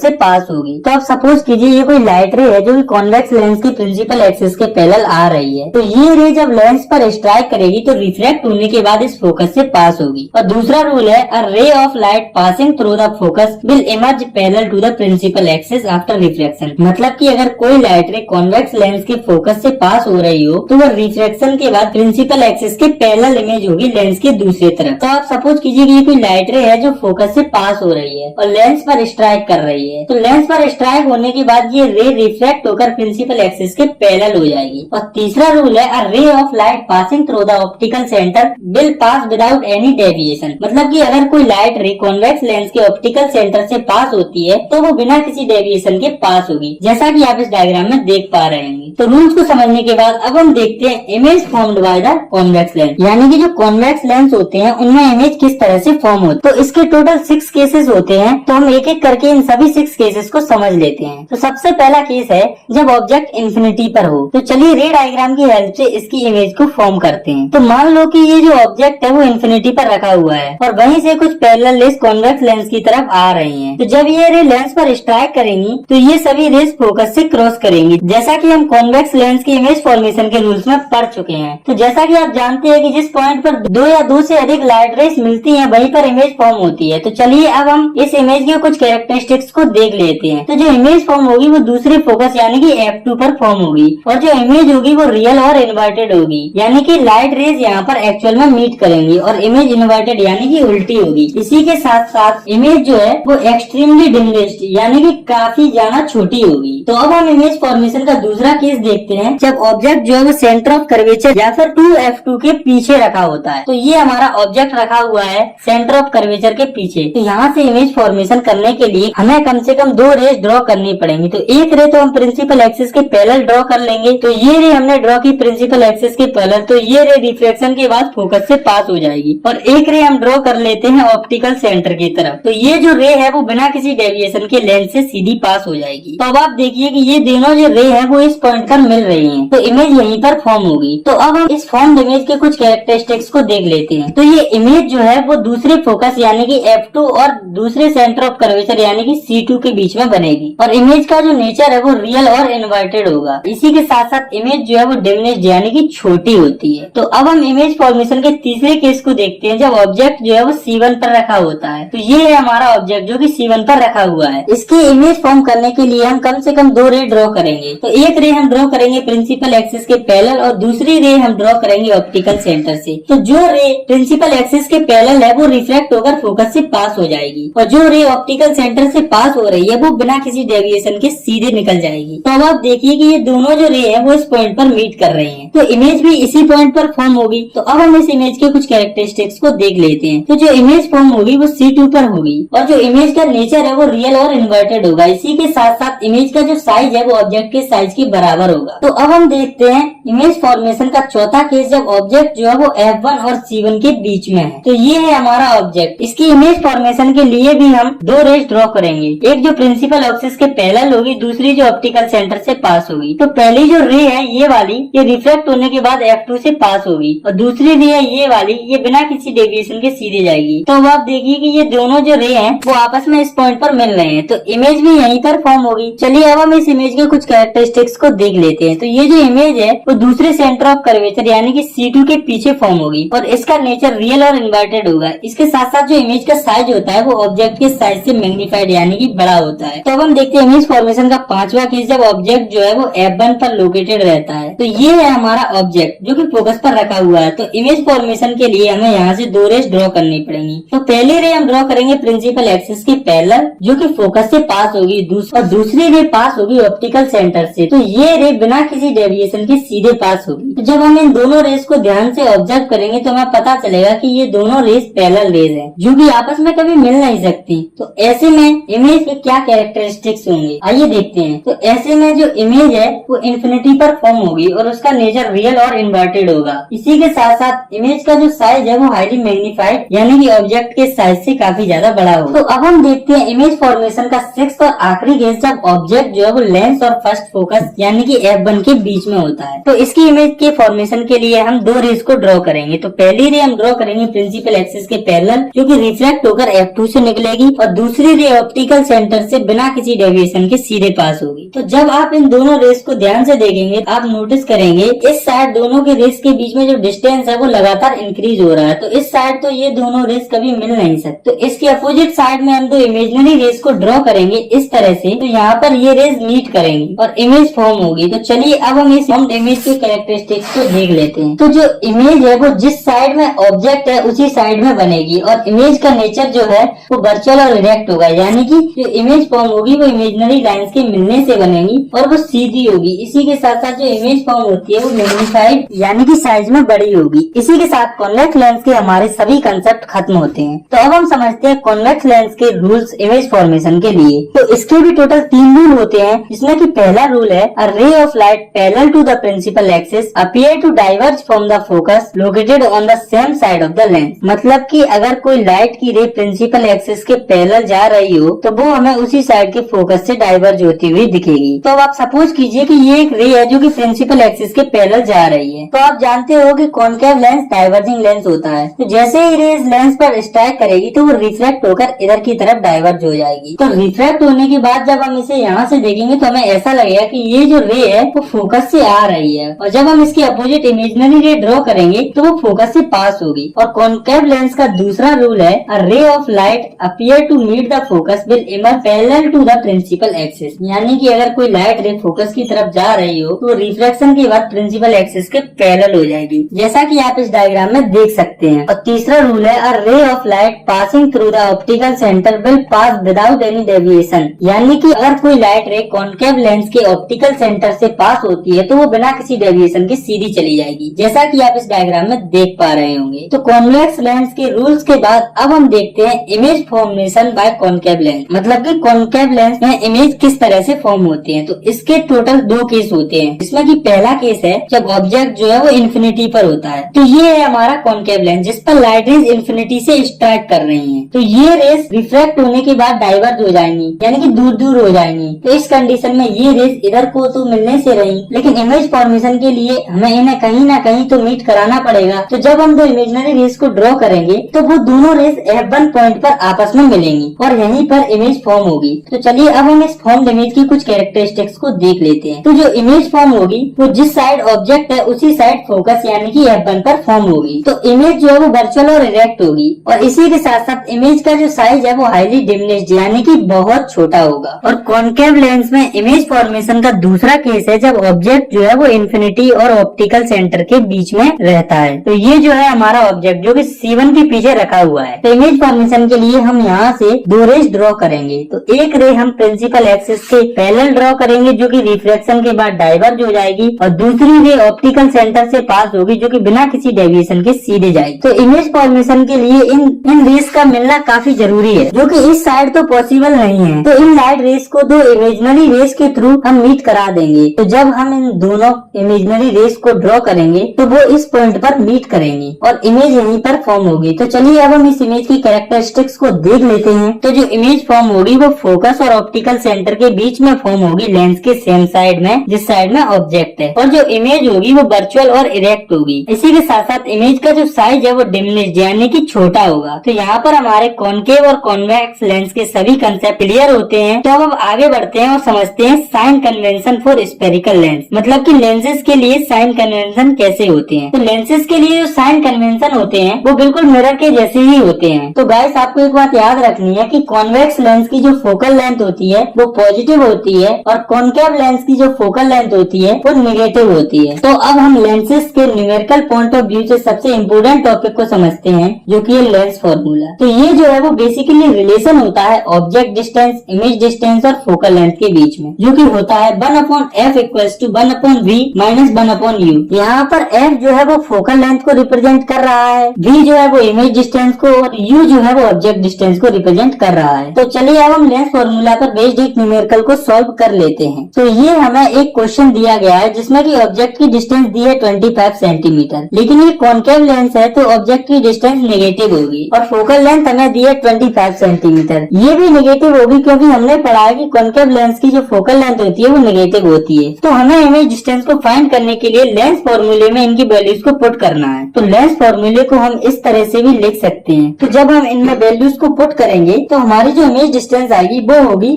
Speaker 1: से पास होगी। तो आप सपोज कीजिए ये कोई लाइट रे है जो कि कॉन्वेक्स लेंस के प्रिंसिपल एक्सिस के पैरेलल आ रही है। तो ये रे जब लेंस पर स्ट्राइक करेगी तो रिफ्लेक्ट होने के बाद इस फोकस से पास होगी। और दूसरा रूल है, a ray of light passing through the focus will emerge parallel to the principal axis after reflection. मतलब कि अगर कोई लाइट रे कॉन्वेक्स लेंस के फोकस से पास हो रही हो तो वह रिफ्लेक्शन के बाद प्रिंसिपल एक्सिस के पैरेलल इमेज होगी लेंस के दूसरी तरफ। तो आप सपोज कीजिए कि ये कोई लाइट रे है जो फोकस से पास हो रही है और लेंस पर स्ट्राइक कर रही है। तो लेंस पर स्ट्राइक होने के बाद ये रे रिफ्लेक्ट होकर प्रिंसिपल एक्सिस के पैरेलल हो जाएगी। और तीसरा रूल है, a ray of light passing through the optical centre will pass without any deviation. मतलब कि अगर कोई लाइट रे कॉन्वेक्स लेंस के ऑप्टिकल सेंटर से पास होती है तो वो बिना किसी डेविएशन के पास होगी, जैसा कि आप इस डायग्राम में देख पा रहे हैं। तो रूल्स को समझने के बाद अब हम देखते हैं image formed by the convex lens, यानी कि जो कॉन्वेक्स लेंस होते हैं उनमें इमेज किस तरह से फॉर्म होती है। तो इसके टोटल 6 केसेस होते हैं, तो हम एक एक करके इन सभी 6 केसेस को समझ लेते हैं। तो सबसे पहला केस है जब ऑब्जेक्ट इन्फिनिटी पर हो। तो चलिए रे डायग्राम की हेल्प से इसकी इमेज को फॉर्म करते हैं। तो मान लो कि ये जो ऑब्जेक्ट है वो इन्फिनिटी पर रखा हुआ है और वहीं से कुछ पैरेलल रेज कॉन्वेक्स लेंस की तरफ आ रही हैं। तो जब ये रे लेंस पर स्ट्राइक करेंगी तो ये सभी रेज फोकस से क्रॉस करेंगी, जैसा कि हम कॉन्वेक्स लेंस की इमेज फॉर्मेशन के रूल्स में पढ़ चुके हैं। तो जैसा कि आप जानते हैं कि जिस पॉइंट पर 2 या 2 से अधिक लाइट रेज मिलती हैं वहीं पर इमेज फॉर्म होती है। तो चलिए अब हम इस इमेज के कुछ कैरेक्टरिस्टिक्स को देख लेते हैं। तो जो इमेज फॉर्म होगी वो दूसरे फोकस यानी कि f2 पर फॉर्म होगी और जो इमेज होगी वो रियल और इन्वर्टेड होगी, यानी कि लाइट रेज यहाँ पर एक्चुअल में मीट करेंगी और इमेज इन्वर्टेड यानी कि उल्टी होगी। इसी के साथ साथ इमेज जो है वो एक्सट्रीमली डिमिनिश्ड यानी कि काफी ज्यादा छोटी होगी। तो अब हम इमेज फॉर्मेशन का दूसरा केस देखते हैं जब ऑब्जेक्ट जो है वो सेंटर ऑफ कर्वेचर या फिर 2f2 के पीछे रखा होता है। तो ये हमारा ऑब्जेक्ट रखा हुआ है सेंटर ऑफ कर्वेचर के पीछे। तो यहाँ से इमेज फॉर्मेशन करने के लिए हमें कम से कम 2 रेज ड्रॉ करनी पड़ेंगी। तो एक रे तो हम प्रिंसिपल एक्सिस के पैरेलल ड्रॉ कर लेंगे। तो ये रे हमने ड्रॉ की प्रिंसिपल एक्सिस के पैरेलल, तो ये रे रिफ्लेक्शन के बाद फोकस से पास हो जाएगी। और एक रे हम ड्रॉ कर लेते हैं ऑप्टिकल सेंटर की तरफ। तो ये जो रे है वो बिना किसी डेविएशन के लेंस से सीधी पास हो जाएगी। तो अब आप देखिए कि ये दोनों जो रे है वो इस पॉइंट पर मिल रही है, तो इमेज यहीं पर फॉर्म होगी। तो अब हम इस फॉर्म्ड इमेज के कुछ कैरेक्टरिस्टिक्स को देख लेते हैं। तो ये इमेज जो है वो दूसरे फोकस यानी कि f2 और दूसरे सेंटर ऑफ कर्वेचर यानी कि c2 के बीच में बनेगी और इमेज का जो नेचर है वो रियल और इन्वर्टेड होगा। इसी के साथ साथ इमेज जो है वो डिमिनिश्ड यानी कि छोटी होती है। तो अब हम इमेज फॉर्मेशन के तीसरे केस को देखते हैं जब ऑब्जेक्ट जो है वो C1 पर रखा होता है। तो ये है हमारा ऑब्जेक्ट जो कि C1 पर रखा हुआ है। इसकी इमेज फॉर्म करने के लिए हम कम से कम 2 रे ड्रॉ करेंगे। तो एक रे हम ड्रॉ करेंगे प्रिंसिपल एक्सिस के पैरेलल और दूसरी रे हम ड्रॉ करेंगे ऑप्टिकल सेंटर से। तो जो रे प्रिंसिपल एक्सिस के पैरेलल है वो रिफ्लेक्ट होकर फोकस से पास हो जाएगी और जो रे ऑप्टिकल सेंटर से पास हो रही है वो बिना किसी डेविएशन के सीधे निकल जाएगी। तो अब आप देखिए कि ये दोनों जो रे है वो इस पॉइंट पर मीट कर रहे हैं, तो इमेज भी इसी पॉइंट पर फॉर्म होगी। तो अब हम इस इमेज के कुछ कैरेक्टरिस्टिक्स को देख लेते हैं। तो जो इमेज फॉर्म होगी वो C2 पर होगी और जो इमेज का नेचर है वो रियल और इन्वर्टेड होगा। इसी के साथ साथ इमेज का जो साइज है वो ऑब्जेक्ट के साइज के बराबर होगा। तो अब हम देखते हैं इमेज फॉर्मेशन का चौथा केस जब ऑब्जेक्ट जो है वो f1 और C1 के बीच में है। तो ये है हमारा ऑब्जेक्ट। इसकी इमेज फॉर्मेशन के लिए भी हम 2 रेज ड्रॉ करेंगे, एक जो प्रिंसिपल एक्सिस के पैरेलल होगी, दूसरी जो ऑप्टिकल सेंटर से पास होगी। तो पहली जो रे है ये वाली, ये रिफ्लेक्ट होने के बाद f2 से पास होगी और दूसरी रे है ये वाली, ये बिना किसी डेविएशन के सीधे जाएगी। तो अब आप देखिए कि ये दोनों जो रे हैं वो आपस में इस पॉइंट पर मिल रहे हैं, तो इमेज भी यहीं पर फॉर्म होगी। चलिए अब हम इस इमेज के कुछ कैरेक्टरिस्टिक्स को देख लेते हैं। तो ये जो इमेज है वो दूसरे सेंटर ऑफ कर्वेचर यानी कि C2 के पीछे फॉर्म होगी और इसका नेचर रियल और इन्वर्टेड होगा। इसके साथ साथ जो इमेज का साइज होता है वो ऑब्जेक्ट के साइज से मैग्नीफाइड यानी कि बड़ा होता है। तो अब हम देखते हैं इमेज फॉर्मेशन का पांचवा केस जब ऑब्जेक्ट जो है वो f1 पर लोकेटेड रहता है। तो ये है हमारा ऑब्जेक्ट जो कि फोकस पर रखा हुआ है। तो इमेज फॉर्मेशन के लिए हमें यहाँ से 2 रेज ड्रॉ करनी पड़ेंगी। तो पहली रे हम ड्रॉ करेंगे प्रिंसिपल एक्सिस के पैरेलल जो कि फोकस से पास होगी और दूसरी रे पास होगी ऑप्टिकल सेंटर से। तो ये रे बिना किसी डेविएशन के सीधे पास होगी। तो जब हम इन दोनों रेज को ध्यान से ऑब्जर्व करेंगे तो हमें पता चलेगा कि ये दोनों रेज पैरेलल रेज हैं जो कि आपस में कभी मिल नहीं सकती। तो ऐसे में इमेज के क्या कैरेक्टरिस्टिक्स होंगे आइए देखते हैं। तो ऐसे में जो इमेज है वो इन्फिनिटी पर फॉर्म होगी और उसका नेचर रियल और इन्वर्टेड होगा। इसी के साथ साथ इमेज का जो साइज है वो हाईली मैग्नीफाइड यानी कि ऑब्जेक्ट के साइज से काफी ज्यादा बड़ा होगा। तो अब हम देखते हैं इमेज फॉर्मेशन का 6th और आखिरी केस जब ऑब्जेक्ट जो है वो लेंस और फर्स्ट फोकस यानी कि f1 के बीच में होता है। तो इसकी इमेज के फॉर्मेशन के लिए हम 2 रेज को ड्रॉ करेंगे। तो पहली रे हम ड्रॉ करेंगे प्रिंसिपल एक्सिस के पैरेलल जो कि रिफ्लेक्ट होकर f2 से निकलेगी और दूसरी रे ऑप्टिकल सेंटर से बिना किसी डेविएशन के सीधे पास होगी। तो जब आप इन दोनों रेस को ध्यान से देखेंगे आप नोटिस करेंगे इस साइड दोनों के रेस के बीच में जो डिस्टेंस है वो लगातार इंक्रीज हो रहा है। तो इस साइड तो ये दोनों रेस कभी मिल नहीं सकते। तो इसके अपोजिट साइड में हम 2 इमेजिनरी रेस को ड्रॉ करेंगे इस तरह से। तो यहाँ पर ये रेस मीट करेंगी और इमेज फॉर्म होगी। तो चलिए अब हम इस इमेज के कैरेक्टरिस्टिक्स को देख लेते हैं। तो जो इमेज है वो जिस साइड में ऑब्जेक्ट है उसी साइड में बनेगी और इमेज का नेचर जो है वो वर्चुअल और इरेक्ट होगा, यानी कि जो इमेज फॉर्म होगी वो इमेजिनरी लाइंस के मिलने से बनेगी और वो सीधी होगी। इसी के साथ साथ जो इमेज फॉर्म होती है वो मैग्नीफाइड यानी कि साइज में बड़ी होगी। इसी के साथ कॉन्वेक्स लेंस के हमारे सभी कंसेप्ट खत्म होते हैं। तो अब हम समझते हैं कॉन्वेक्स लेंस के रूल्स इमेज फॉर्मेशन के लिए। तो इसके भी टोटल 3 रूल होते हैं, जिसमें कि पहला रूल है a ray of light parallel to the principal axis appear to diverge from the focus located on the same side of the lens. मतलब कि अगर कोई लाइट की रे प्रिंसिपल एक्सिस के पैरेलल जा रही हो तो वो हमें उसी साइड के फोकस से डाइवर्ज होती हुई दिखेगी। तो अब आप सपोज कीजिए कि ये एक रे है जो कि प्रिंसिपल एक्सिस के पैरेलल जा रही है। तो आप जानते हो कि कॉनकेव लेंस डाइवर्जिंग लेंस होता है। तो जैसे ही रे इस लेंस पर स्ट्राइक करेगी तो वो रिफ्लेक्ट होकर इधर की तरफ डाइवर्ज हो जाएगी। तो रिफ्लेक्ट होने के बाद जब हम इसे यहाँ से देखेंगे तो हमें ऐसा लगेगा कि ये जो रे है वो फोकस से आ रही है, और जब हम इसकी अपोजिट इमेजिनरी रे ड्रॉ करेंगे तो वो फोकस से पास होगी। और कॉनकेव लेंस का दूसरा रूल है a ray of light appear to meet the focus will emerge parallel to the principal axis. यानी कि अगर कोई लाइट रे फोकस की तरफ जा रही हो तो रिफ्लेक्शन के बाद प्रिंसिपल एक्सिस के पैरेलल हो जाएगी, जैसा कि आप इस डायग्राम में देख सकते हैं। और तीसरा रूल है a ray of light passing through the optical centre will pass without any deviation. यानी कि अगर कोई लाइट रे कॉनकेव लेंस के ऑप्टिकल सेंटर से पास होती है तो वो बिना किसी डेविएशन के सीधी चली जाएगी, जैसा कि आप इस डायग्राम में देख पा रहे होंगे। तो कॉन्वेक्स लेंस के रूल्स के बाद अब हम देखते हैं image formation by concave lens. मतलब कि कॉनकेव लेंस में इमेज किस तरह से फॉर्म होती है। तो इसके टोटल 2 केस होते हैं, जिसमें कि पहला केस है जब ऑब्जेक्ट जो है वो इन्फिनिटी पर होता है। तो ये है हमारा कॉनकेव लेंस जिस पर लाइट रेज इन्फिनिटी से स्ट्राइक कर रही हैं। तो ये रेज रिफ्लेक्ट होने के बाद डाइवर्ज हो जाएंगी, यानी कि दूर दूर हो जाएंगी। तो इस कंडीशन में ये रेज इधर को तो मिलने से रही, लेकिन इमेज फॉर्मेशन के लिए हमें इन्हें कहीं ना कहीं तो मीट कराना पड़ेगा। तो जब हम 2 इमेजिनरी रेज को ड्रॉ करेंगे तो वो दोनों रेज F1 पॉइंट पर आपस में मिलेंगी और यहीं पर इमेज फॉर्म होगी। तो चलिए अब हम इस फॉर्म्ड इमेज की कुछ कैरेक्टरिस्टिक्स को देख लेते हैं। तो जो इमेज फॉर्म होगी वो जिस साइड ऑब्जेक्ट है उसी साइड फोकस यानी कि F1 पर फॉर्म होगी। तो इमेज जो है वो वर्चुअल और इरेक्ट होगी, और इसी के साथ साथ इमेज का जो साइज है वो हाईली डिमिनिश्ड यानी कि बहुत छोटा होगा। और कॉनकेव लेंस में इमेज फॉर्मेशन का दूसरा केस है जब ऑब्जेक्ट जो है वो इन्फिनिटी और ऑप्टिकल सेंटर के बीच में रहता है। तो ये जो है हमारा ऑब्जेक्ट जो कि C1 के पीछे रखा हुआ है। तो इमेज फॉर्मेशन के लिए हम यहाँ से 2 रेज ड्रॉ करेंगे। तो एक रे हम प्रिंसिपल एक्सिस के पैरेलल ड्रॉ करेंगे जो कि रिफ्लेक्शन के बाद डाइवर्ज हो जाएगी, और दूसरी रे ऑप्टिकल सेंटर से पास होगी जो कि बिना किसी डेविएशन के सीधे जाएगी। तो इमेज फॉर्मेशन के लिए इन रेस का मिलना काफी जरूरी है, जो कि इस साइड तो पॉसिबल नहीं है। तो इन लाइट रेस को 2 इमेजिनरी रेस के थ्रू हम मीट करा देंगे। तो जब हम इन दोनों इमेजिनरी रेस को ड्रॉ करेंगे तो वो इस पॉइंट पर मीट करेंगे और इमेज यहीं पर फॉर्म होगी। तो चलिए अब हम इस इमेज की कैरेक्टरिस्टिक्स को देख लेते हैं। तो जो इमेज फॉर्म होगी वो फोकस और ऑप्टिकल सेंटर के बीच में फॉर्म होगी, लेंस के सेम साइड में जिस साइड में ऑब्जेक्ट है। और जो इमेज होगी वो वर्चुअल और इरेक्ट होगी। इसी के साथ साथ इमेज का जो साइज है वो डिमिनिश्ड यानी कि छोटा होगा। तो यहाँ पर हमारे कॉनकेव और कॉन्वेक्स लेंस के सभी कंसेप्ट क्लियर होते हैं। तो अब आगे बढ़ते हैं और समझते हैं sign convention for spherical lens. मतलब कि लेंसेज के लिए साइन कन्वेंशन कैसे होते हैं। तो लेंसेज के लिए जो साइन कन्वेंशन होते हैं वो बिल्कुल मिरर के जैसे ही होते हैं। तो गाइस आपको एक बात याद रखनी है कि कॉन्वेक्स लेंस की जो फोकल लेंथ होती है वो पॉजिटिव होती है, और कॉनकेव लेंस की जो फोकल लेंथ होती है वो निगेटिव होती है। तो अब हम लेंसेज के न्यूमेरिकल पॉइंट ऑफ व्यू से सबसे इम्पोर्टेंट टॉपिक को समझते हैं, जो कि है लेंस फॉर्मूला। तो ये जो है वो बेसिकली रिलेशन होता है ऑब्जेक्ट डिस्टेंस, इमेज डिस्टेंस और फोकल लेंथ के बीच में, जो कि होता है 1/f = 1/v - 1/u। यहाँ पर f जो है वो फोकल लेंथ को रिप्रेजेंट कर रहा है, v जो है वो इमेज डिस्टेंस को, और u जो है वो ऑब्जेक्ट डिस्टेंस को रिप्रेजेंट कर रहा है। तो चलिए अब हम लेंस फॉर्मूला पर बेस्ड एक न्यूमेरिकल को सॉल्व कर लेते हैं। तो ये हमें एक क्वेश्चन दिया गया है जिसमें कि ऑब्जेक्ट की डिस्टेंस दी है 25 सेंटीमीटर, लेकिन ये कॉनकेव लेंस है तो ऑब्जेक्ट की डिस्टेंस नेगेटिव होगी, और फोकल लेंथ हमें दी है 25 सेंटीमीटर। ये भी नेगेटिव होगी क्योंकि हमने पढ़ा है कि कॉनकेव लेंस की जो फोकल लेंथ होती है वो नेगेटिव होती है। तो हमें इमेज डिस्टेंस को फाइंड करने के लिए लेंस फॉर्मूले में इनकी वैल्यूज को पुट करना है। तो लेंस फॉर्मूले को हम इस तरह से भी लिख सकते हैं। तो जब हम इनमें वैल्यूज को पुट करेंगे तो हमारी जो इमेज डिस्टेंस आएगी वो होगी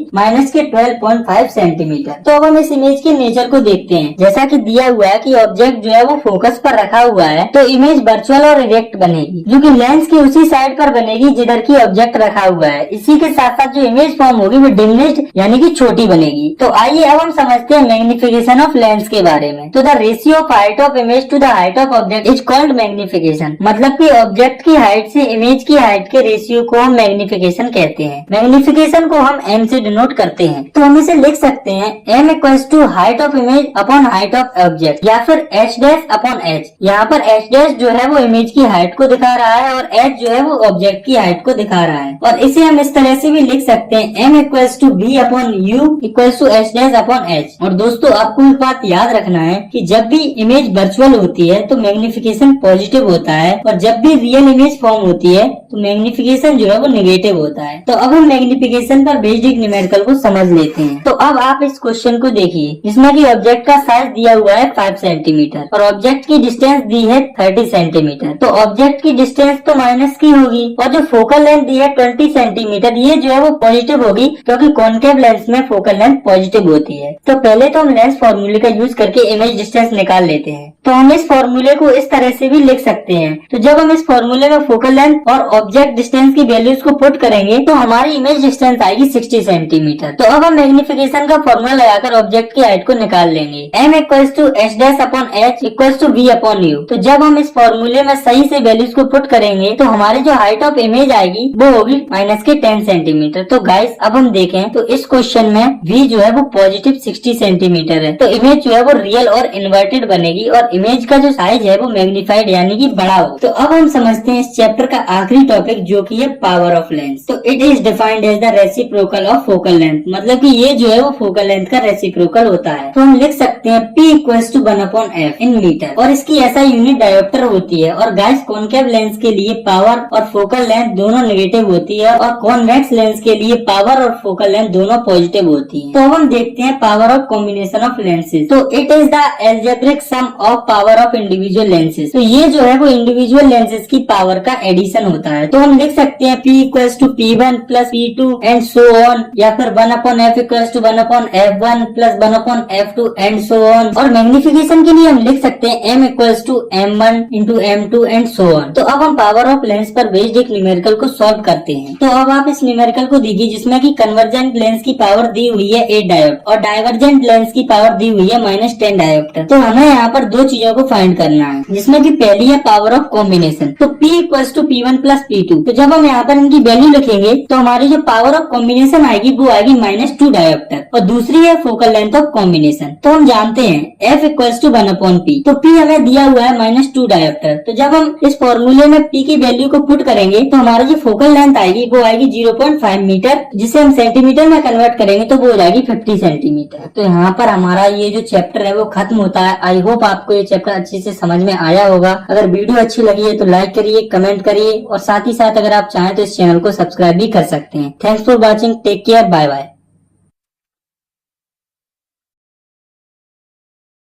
Speaker 1: -12.5 सेंटीमीटर। तो अब हम इस इमेज के नेचर को देखते हैं। जैसा कि दिया हुआ है कि ऑब्जेक्ट जो है वो फोकस पर रखा हुआ है, तो इमेज वर्चुअल और इरेक्ट बनेगी, जो कि लेंस की उसी साइड पर बनेगी जिधर की ऑब्जेक्ट रखा हुआ है। इसी के साथ साथ जो इमेज फॉर्म होगी वो डिमिनिश्ड यानी कि छोटी बनेगी। तो आइए अब हम समझते हैं मैग्निफिकेशन ऑफ लेंस के बारे में। तो the ratio of height of image to the height of object is called magnification. मतलब कि ऑब्जेक्ट की हाइट से इमेज की हाइट के रेशियो को हम मैग्निफिकेशन कहते हैं। मैग्निफिकेशन को हम m से डिनोट करते हैं, तो हम इसे लिख सकते हैं m equals to height of image upon height of object, या फिर h डैश अपॉन h। यहाँ पर h डैश जो है वो इमेज की हाइट को दिखा रहा है और h जो है वो ऑब्जेक्ट की हाइट को दिखा रहा है। और इसे हम इस तरह से भी लिख सकते हैं m equals to b upon u equals to h dash upon h। और दोस्तों आपको एक बात याद रखना है कि जब भी इमेज वर्चुअल होती है तो मैग्निफिकेशन पॉजिटिव होता है, और जब भी रियल इमेज फॉर्म होती है तो मैग्निफिकेशन जो है वो नेगेटिव होता है। तो अब हम मैग्निफिकेशन पर बेस्ड एक न्यूमेरिकल को समझ लेते हैं। तो अब आप इस क्वेश्चन को देखिए, जिसमें कि ऑब्जेक्ट का साइज दिया हुआ है 5 सेंटीमीटर और ऑब्जेक्ट की डिस्टेंस दी है 30 सेंटीमीटर। तो ऑब्जेक्ट की डिस्टेंस तो माइनस की होगी, और जो फोकल लेंथ दी है 20 सेंटीमीटर, ये जो है वो पॉजिटिव होगी, क्योंकि कॉनकेव लेंस में फोकल लेंथ पॉजिटिव होती है। तो पहले तो हम लेंस फॉर्मूले का यूज करके इमेज डिस्टेंस निकाल लेते हैं। तो हम इस फॉर्मूले को इस तरह से भी लिख सकते हैं। तो जब हम इस फॉर्मूले में फोकल लेंथ और ऑब्जेक्ट डिस्टेंस की वैल्यूज को पुट करेंगे तो हमारी इमेज डिस्टेंस आएगी 60 सेंटीमीटर। तो अब हम मैग्निफिकेशन का फॉर्मूला लगाकर ऑब्जेक्ट की हाइट को निकाल लेंगे। m equals to h dash upon h equals to v upon u। तो जब हम इस फॉर्मूले में सही से वैल्यूज को पुट करेंगे तो हमारी जो हाइट ऑफ इमेज आएगी वो होगी माइनस के 10 सेंटीमीटर। तो गाइस अब हम देखें तो इस क्वेश्चन में v जो है वो पॉजिटिव 60 सेंटीमीटर है, तो इमेज जो है वो रियल और इन्वर्टेड बनेगी और इमेज का जो साइज है वो मैग्नीफाइड यानी कि बड़ा हो। तो अब हम समझते हैं इस चैप्टर का आखिरी टॉपिक जो कि है पावर ऑफ लेंस। तो it is defined as the reciprocal of focal length, मतलब कि ये जो है वो फोकल लेंथ का रेसिप्रोकल होता है। तो हम लिख सकते हैं P equals to 1/f in metre, और इसकी ऐसा यूनिट डायोप्टर होती है। और गाइस कॉनकेव लेंस के लिए पावर और फोकल लेंथ दोनों नेगेटिव होती है, और कॉन्वेक्स लेंस के लिए पावर और फोकल लेंथ दोनों पॉजिटिव होती है। तो अब हम देखते हैं power of combination of lenses. तो it is the algebraic sum of power of individual lenses. तो ये जो है वो इंडिविजुअल लेंसेज की पावर का एडिशन होता है। तो हम लिख सकते हैं P equals to P1 plus P2 and so on, या फिर 1/f equals to 1/f1 plus 1/f2 and so on. और मैग्निफिकेशन के लिए हम लिख सकते हैं m equals to m1 into m2 and so on. तो अब हम पावर ऑफ लेंस पर बेस्ड एक न्यूमेरिकल को सॉल्व करते हैं। तो अब आप इस न्यूमेरिकल को देखिए, जिसमें कि कन्वर्जेंट लेंस की पावर दी हुई है 8 डायोप्टर और डाइवर्जेंट लेंस की पावर दी हुई है -10 डायोप्टर। तो हमें यहाँ पर दो चीजों को फाइंड करना है, जिसमें कि पहली है पावर ऑफ कॉम्बिनेशन। तो P equals to P1 plus P2। तो जब हम यहाँ पर इनकी वैल्यू लिखेंगे तो हमारी जो पावर ऑफ कॉम्बिनेशन आएगी वो आएगी -2 डायोप्टर, और दूसरी है फोकल लेंथ ऑफ कॉम्बिनेशन। तो हम जानते हैं F इक्वल्स टू 1/P। तो P हमें दिया हुआ है -2 डायोप्टर। तो जब हम इस फॉर्मूले में P की वैल्यू को पुट करेंगे तो हमारी जो फोकल लेंथ आएगी वो आएगी 0.5 मीटर, जिसे हम सेंटीमीटर में कन्वर्ट करेंगे तो वो हो जाएगी 50 सेंटीमीटर। तो यहाँ पर हमारा ये जो चैप्टर है वो खत्म होता है। आई होप आपको ये चैप्टर अच्छे से समझ में आया होगा। अगर वीडियो अच्छी लगी है तो लाइक करिए, कमेंट करिए, और साथ ही साथ अगर आप चाहें तो इस चैनल को सब्सक्राइब भी कर सकते हैं। Thanks for watching, take care, bye bye.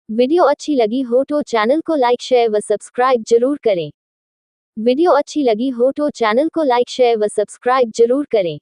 Speaker 2: Video अच्छी लगी हो तो चैनल को लाइक शेयर व सब्सक्राइब जरूर करें। वीडियो अच्छी लगी हो तो चैनल को लाइक शेयर व सब्सक्राइब जरूर करें।